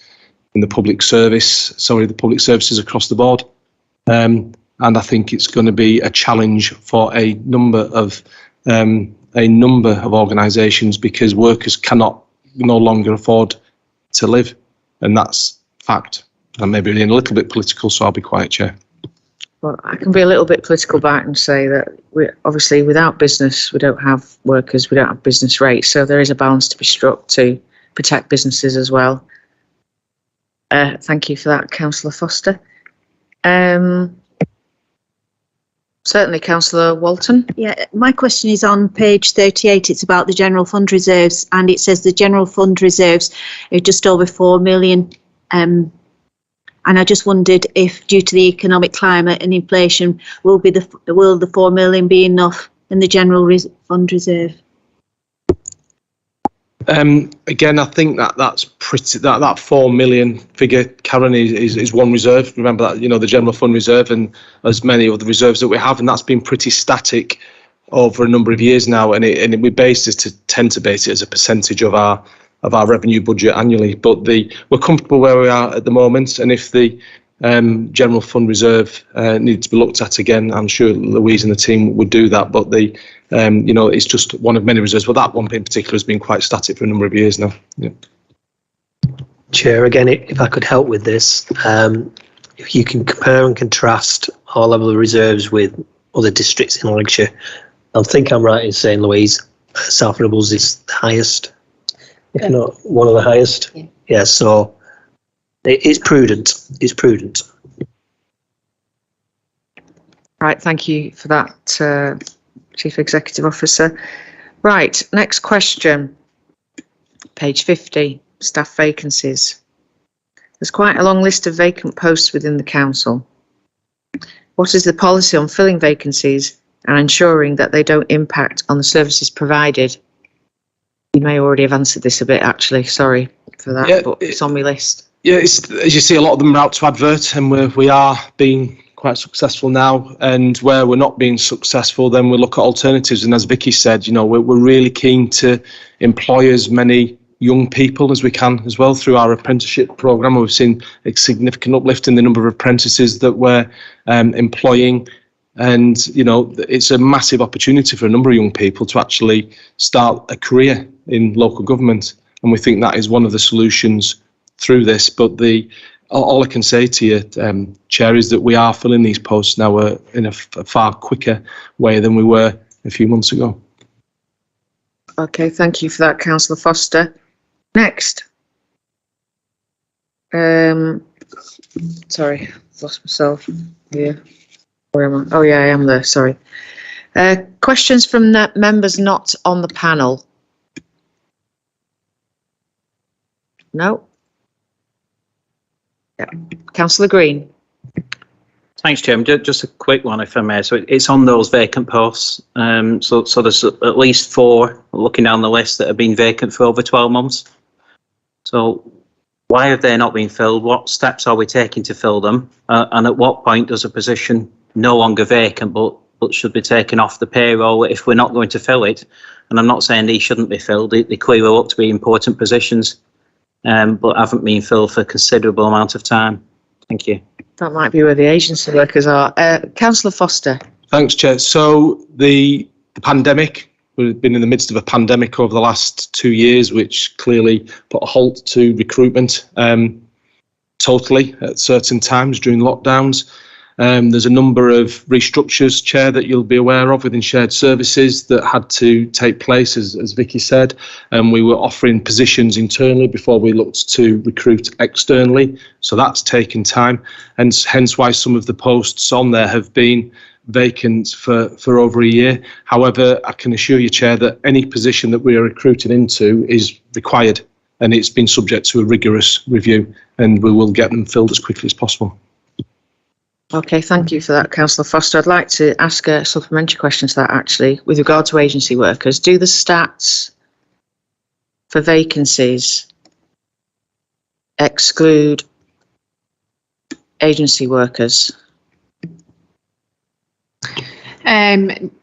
in the public services across the board. And I think it's going to be a challenge for a number of organisations, because workers cannot no longer afford to live, and that's fact. And maybe being a little bit political, so I'll be quiet, Chair. Well, I can be a little bit political back and say that obviously without business, we don't have workers, we don't have business rates. So there is a balance to be struck to protect businesses as well. Thank you for that, Councillor Foster. Certainly, Councillor Walton. Yeah, my question is on page 38. It's about the general fund reserves, and it says the general fund reserves are just over 4 million. And I just wondered if, due to the economic climate and inflation, will the 4 million be enough in the general fund reserve? Again, I think that's pretty. That 4 million figure, Karen, is one reserve. Remember that, the general fund reserve, and as many of the reserves that we have, and that's been pretty static over a number of years now. And we tend to base it as a percentage of our revenue budget annually. But we're comfortable where we are at the moment, and if the general fund reserve needs to be looked at again, I'm sure Louise and the team would do that. But it's just one of many reserves. But that one in particular has been quite static for a number of years now. Yeah. Chair, again, if I could help with this, if you can compare and contrast our level of reserves with other districts in Lancashire, I think I'm right in saying, Louise, South Ribbles is the highest, if not one of the highest. Yeah. Yeah, so it's prudent. It's prudent. Right, thank you for that, Chief Executive Officer. Right, next question. Page 50, staff vacancies. There's quite a long list of vacant posts within the council. What is the policy on filling vacancies and ensuring that they don't impact on the services provided? You may already have answered this a bit, actually. Sorry for that, but it's on my list. Yeah, it's, as you see, a lot of them are out to advert, and we are being quite successful now. And where we're not being successful, then we look at alternatives. And as Vicky said, you know, we're really keen to employ as many young people as we can as well through our apprenticeship programme. We've seen a significant uplift in the number of apprentices that we're employing. And, you know, it's a massive opportunity for a number of young people to actually start a career in local government. And we think that is one of the solutions through this. But all I can say to you, Chair, is that we are filling these posts now in a far quicker way than we were a few months ago. Okay, thank you for that, Councillor Foster. Next. Sorry, lost myself here. Where am I? Oh yeah, I am there, sorry. Questions from the members not on the panel? No? Yeah. Councillor Green. Thanks, Chairman. Just a quick one, if I may. So it's on those vacant posts. So there's at least 4, looking down the list, that have been vacant for over 12 months. So why have they not been filled? What steps are we taking to fill them? And at what point does a position no longer vacant but should be taken off the payroll if we're not going to fill it? And I'm not saying these shouldn't be filled. They clearly look to be important positions, but haven't been filled for a considerable amount of time. Thank you. That might be where the agency workers are. Councillor Foster. Thanks, Chair. So the pandemic, we've been in the midst of a pandemic over the last 2 years, which clearly put a halt to recruitment totally at certain times during lockdowns. There's a number of restructures, Chair, that you'll be aware of within shared services that had to take place, as Vicky said. We were offering positions internally before we looked to recruit externally. So that's taken time, and hence why some of the posts on there have been vacant for over a year. However, I can assure you, Chair, that any position that we are recruiting into is required, and it's been subject to a rigorous review, and we will get them filled as quickly as possible. Okay, thank you for that, Councillor Foster. I'd like to ask a supplementary question to that, actually, with regard to agency workers. Do the stats for vacancies exclude agency workers?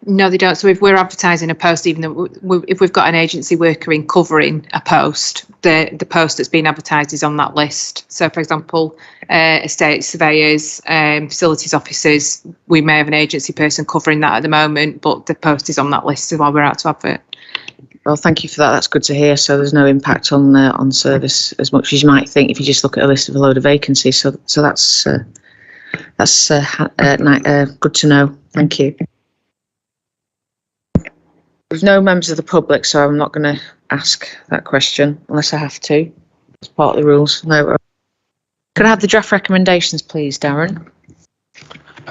No, they don't. So if we're advertising a post, even though if we've got an agency worker in covering a post, the post that's been advertised is on that list. So, for example, estate surveyors, facilities officers, we may have an agency person covering that at the moment, but the post is on that list while we're out to advert. Well, thank you for that. That's good to hear. So there's no impact on service as much as you might think if you just look at a list of a load of vacancies. So that's good to know. Thank you. There's no members of the public, so I'm not going to ask that question unless I have to. It's part of the rules. No. Can I have the draft recommendations, please, Darren?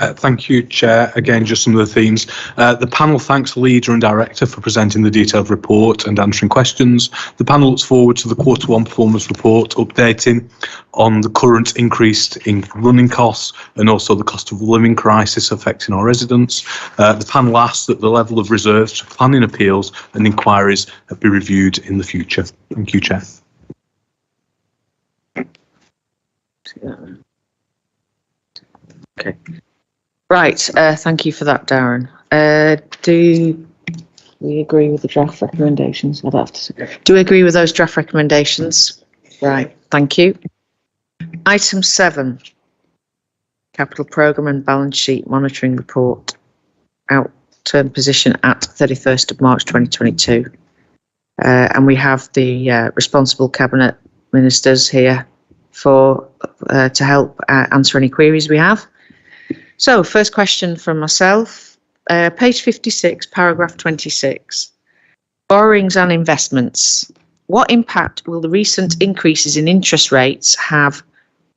Thank you, Chair. Again, just some of the themes. The panel thanks the Leader and Director for presenting the detailed report and answering questions. The panel looks forward to the Q1 performance report updating on the current increase in running costs and also the cost of living crisis affecting our residents. The panel asks that the level of reserves for planning appeals and inquiries be reviewed in the future. Thank you, Chair. Okay. Right, thank you for that, Darren. Do we agree with the draft recommendations? I'd have to say. Do we agree with those draft recommendations? Right, thank you. Item 7, Capital Programme and Balance Sheet Monitoring Report, out-term position at 31st of March 2022. And we have the responsible Cabinet Ministers here to help answer any queries we have. So, first question from myself. page 56, paragraph 26. Borrowings and investments. What impact will the recent increases in interest rates have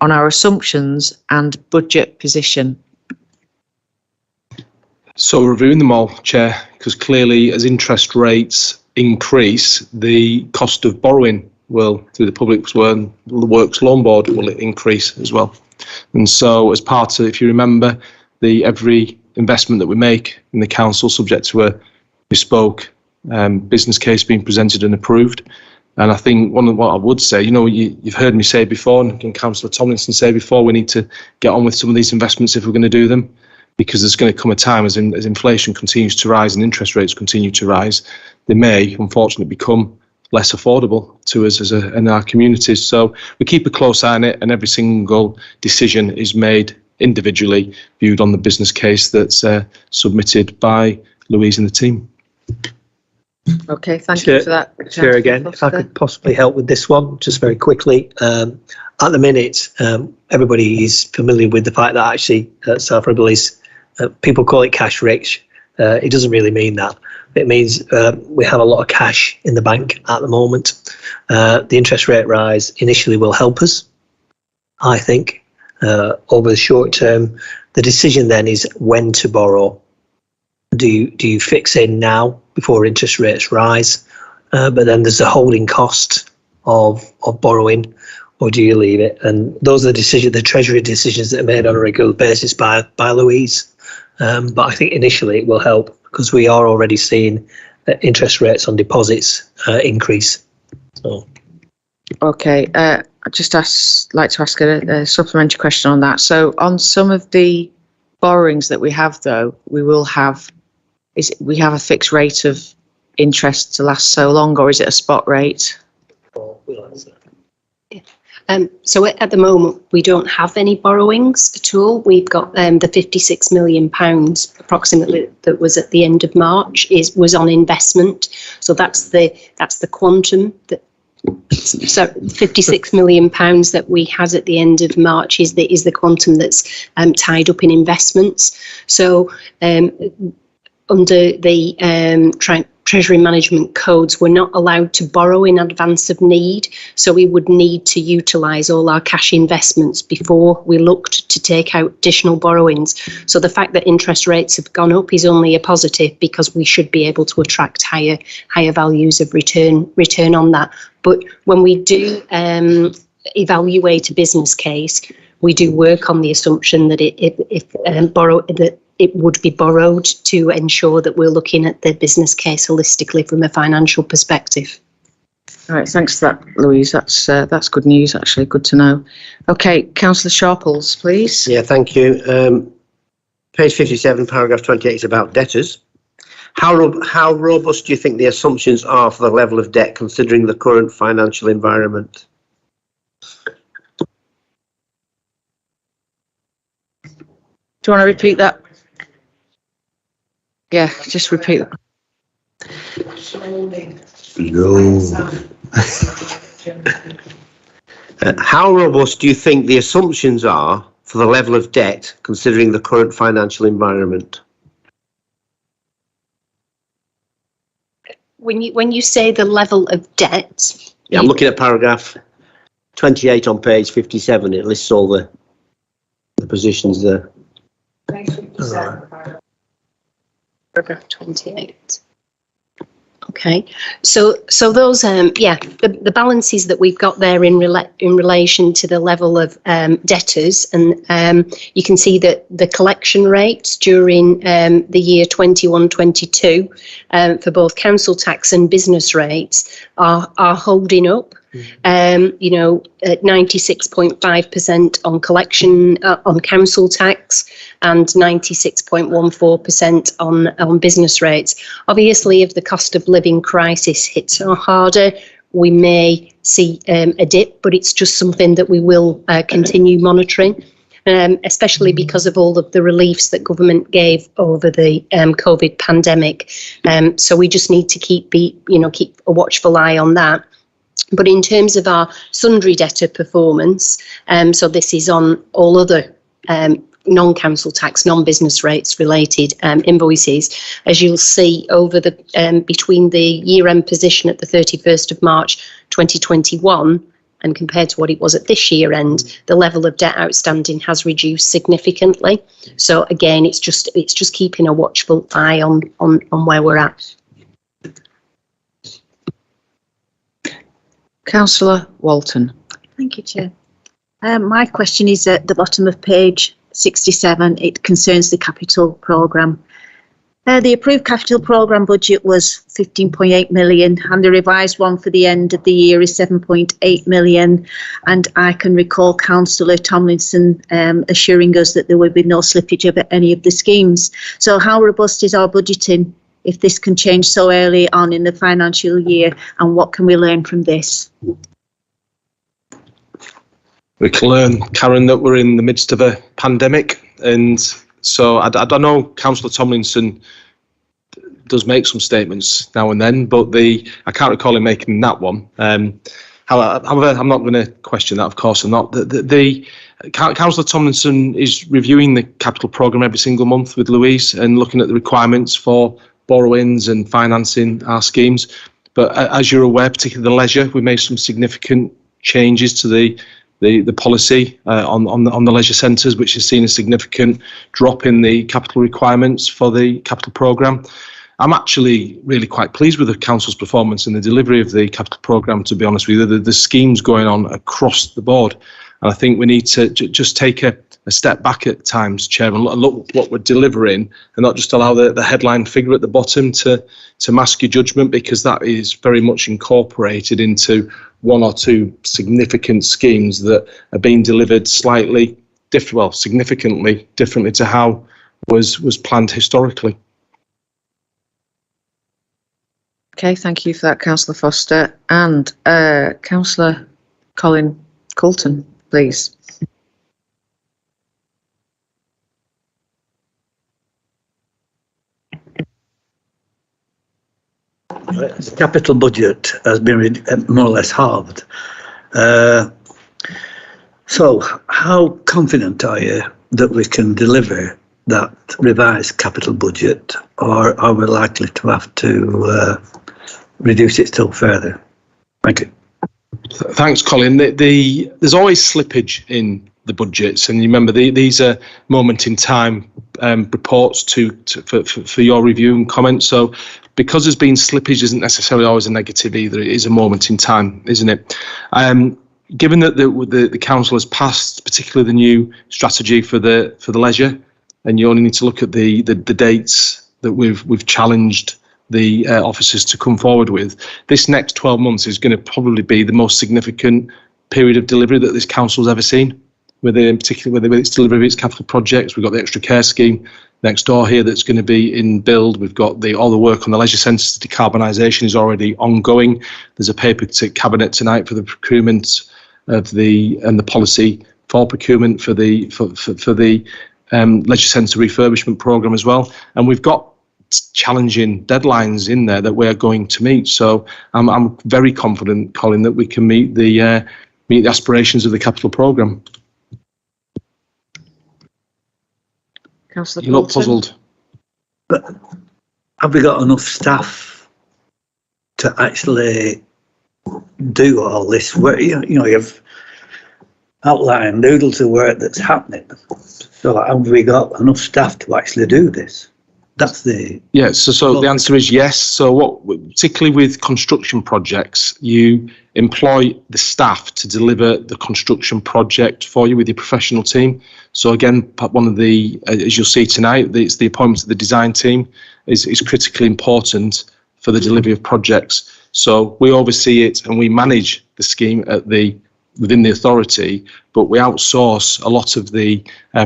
on our assumptions and budget position? So reviewing them all, Chair, because clearly as interest rates increase, the cost of borrowing will, through the Public Works Loan Board, will increase as well. And so as part of, if you remember, every investment that we make in the council subject to a bespoke business case being presented and approved. And I think one of what I would say, you've heard me say before, and Councillor Tomlinson say before, we need to get on with some of these investments if we're going to do them, because there's going to come a time as inflation continues to rise and interest rates continue to rise, they may unfortunately become less affordable to us in our communities. So we keep a close eye on it, and every single decision is made individually, viewed on the business case that's submitted by Louise and the team. Okay, thank you for that. Chair, again, if I could possibly help with this one, just very quickly. At the minute, everybody is familiar with the fact that actually South Ribble is, people call it cash rich. It doesn't really mean that. It means we have a lot of cash in the bank at the moment. The interest rate rise initially will help us, I think, over the short term. The decision then is when to borrow. Do you fix in now before interest rates rise? But then there's the holding cost of borrowing, or do you leave it? And those are the Treasury decisions that are made on a regular basis by Louise. But I think initially it will help because we are already seeing interest rates on deposits increase. So. Okay, I just like to ask a supplementary question on that. So on some of the borrowings that we have, though, we have a fixed rate of interest to last so long, or is it a spot rate? So at the moment, we don't have any borrowings at all. We've got the £56 million approximately that was at the end of March was on investment. So that's the quantum that. So £56 million that we had at the end of March is the quantum that's tied up in investments. So under the Treasury Management Codes, we're not allowed to borrow in advance of need. So we would need to utilise all our cash investments before we looked to take out additional borrowings. So the fact that interest rates have gone up is only a positive because we should be able to attract higher values of return on that. But when we do evaluate a business case, we do work on the assumption that it would be borrowed to ensure that we're looking at the business case holistically from a financial perspective. All right, thanks for that, Louise. That's good news, actually. Good to know. Okay, Councillor Sharples, please. Yeah, thank you. Page 57, paragraph 28 is about debtors. How robust do you think the assumptions are for the level of debt considering the current financial environment? Do you want to repeat that? Yeah, just repeat that. No. How robust do you think the assumptions are for the level of debt considering the current financial environment? When you say the level of debt, yeah, I'm looking at paragraph 28 on page 57. It lists all the positions there. Paragraph 28. Okay, so those the balances that we've got there in relation to the level of debtors, and you can see that the collection rates during the year 21-22 for both council tax and business rates are holding up. At 96.5% on collection on council tax and 96.14% on business rates. Obviously, if the cost of living crisis hits harder, we may see a dip, but it's just something that we will continue monitoring, especially because of all of the reliefs that government gave over the COVID pandemic. So we just need to keep a watchful eye on that. But in terms of our sundry debtor performance, so this is on all other non-council tax, non-business rates related invoices, as you'll see over the between the year-end position at the 31st of March 2021 and compared to what it was at this year end, the level of debt outstanding has reduced significantly. So again, it's just keeping a watchful eye on where we're at. Councillor Walton. Thank you, Chair. My question is at the bottom of page 67. It concerns the capital programme. The approved capital programme budget was 15.8 million and the revised one for the end of the year is 7.8 million. And I can recall Councillor Tomlinson assuring us that there would be no slippage of any of the schemes. So how robust is our budgeting if this can change so early on in the financial year, and what can we learn from this? We can learn, Karen, that we're in the midst of a pandemic, and so I don't know, Councillor Tomlinson does make some statements now and then, but I can't recall him making that one. However, I'm not going to question that, of course, I'm not. Councillor Tomlinson is reviewing the capital programme every single month with Louise and looking at the requirements for borrowings and financing our schemes. But as you're aware, particularly the leisure, we made some significant changes to the policy on the leisure centres, which has seen a significant drop in the capital requirements for the capital programme. I'm actually really quite pleased with the council's performance in the delivery of the capital programme, to be honest with you. The schemes going on across the board. And I think we need to just take a step back at times, Chair, and look what we're delivering and not just allow the headline figure at the bottom to mask your judgment, because that is very much incorporated into one or two significant schemes that are being delivered slightly different, well, significantly differently to how was planned historically. Okay, thank you for that, Councillor Foster. And Councillor Colin Coulton, please. The capital budget has been more or less halved. So how confident are you that we can deliver that revised capital budget, or are we likely to have to reduce it still further? Thank you. Thanks, Colin. There's always slippage in the budgets, and you remember these are moment in time reports for your review and comment. So because there's been slippage isn't necessarily always a negative either. It is a moment in time, isn't it? Given that the council has passed, particularly the new strategy for the leisure, and you only need to look at the dates that we've challenged the officers to come forward with. This next 12 months is going to probably be the most significant period of delivery that this council's ever seen, particularly with its delivery of its capital projects. We've got the extra care scheme next door here that's going to be in build. We've got all the work on the leisure centres. Decarbonisation is already ongoing. There's a paper to Cabinet tonight for the procurement of the policy for procurement for the leisure centre refurbishment programme as well. And we've got challenging deadlines in there that we're going to meet. So I'm very confident, Colin, that we can meet the aspirations of the capital programme. Councillor You look puzzled. But have we got enough staff to actually do all this work? You've outlined noodles of work that's happening. So have we got enough staff to actually do this? That's the... Yeah, so the answer is yes. So particularly with construction projects, you employ the staff to deliver the construction project for you with your professional team. So again, one of the, as you'll see tonight, it's the appointment of the design team is critically important for the delivery of projects. So we oversee it and we manage the scheme within the authority, but we outsource a lot of the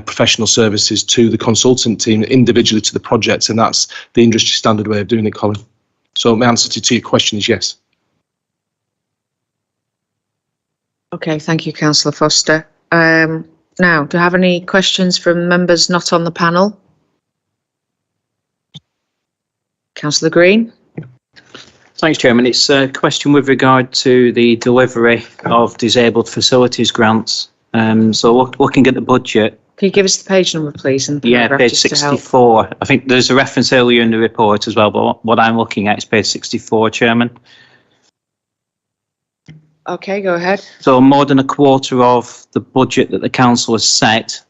professional services to the consultant team individually to the projects, and that's the industry standard way of doing it, Colin. So my answer to your question is yes. Okay, thank you, Councillor Foster. Now, do you have any questions from members not on the panel? Councillor Green. Thanks, Chairman. It's a question with regard to the delivery of disabled facilities grants. So looking at the budget, Can you give us the page number, please? And the Yeah, paragraph, page just to help? 64. I think there's a reference earlier in the report as well, but what I'm looking at is page 64, Chairman. Okay, go ahead. So more than a quarter of the budget that the council has set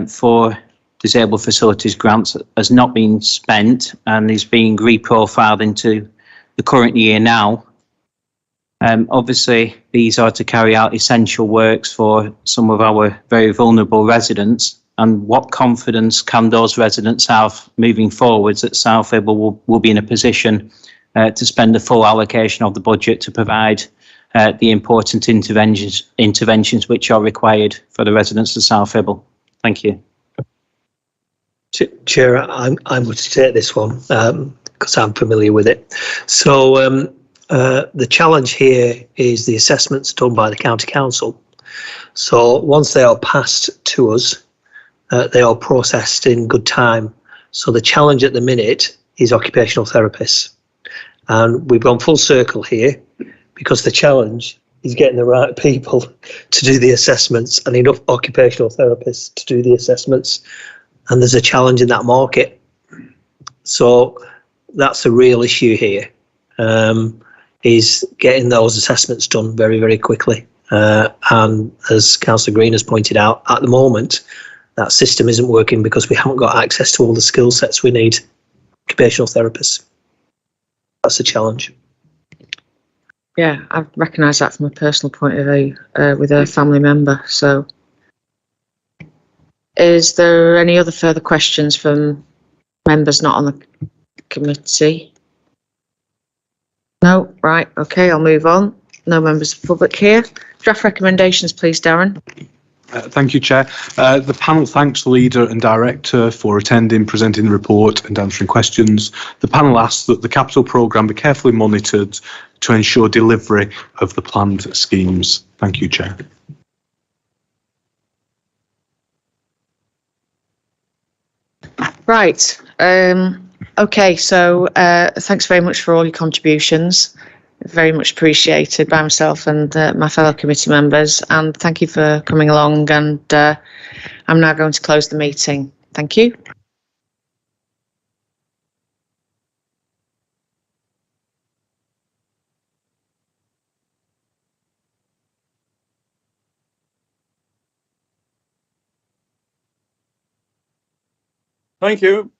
for disabled facilities grants has not been spent and is being reprofiled into the current year now. Obviously, these are to carry out essential works for some of our very vulnerable residents. And what confidence can those residents have moving forwards that South Hibble will be in a position to spend the full allocation of the budget to provide the important interventions which are required for the residents of South Hibble? Thank you. Chair, I'm going to take this one because I'm familiar with it. So the challenge here is the assessments done by the County Council. So once they are passed to us, they are processed in good time. So the challenge at the minute is occupational therapists. And we've gone full circle here because the challenge is getting the right people to do the assessments and enough occupational therapists to do the assessments. And there's a challenge in that market. So that's a real issue here, is getting those assessments done very, very quickly. And as Councillor Green has pointed out, at the moment, that system isn't working because we haven't got access to all the skill sets we need. Occupational therapists. That's a challenge. Yeah, I recognise that from a personal point of view with a family member. So, is there any other further questions from members not on the committee? No, right, okay, I'll move on. No members of the public here. Draft recommendations, please, Darren. Thank you, Chair. The panel thanks the Leader and Director for attending, presenting the report and answering questions. The panel asks that the capital programme be carefully monitored to ensure delivery of the planned schemes. Thank you, Chair. Right, okay, so thanks very much for all your contributions. Very much appreciated by myself and my fellow committee members, and thank you for coming along, and I'm now going to close the meeting. Thank you. Thank you.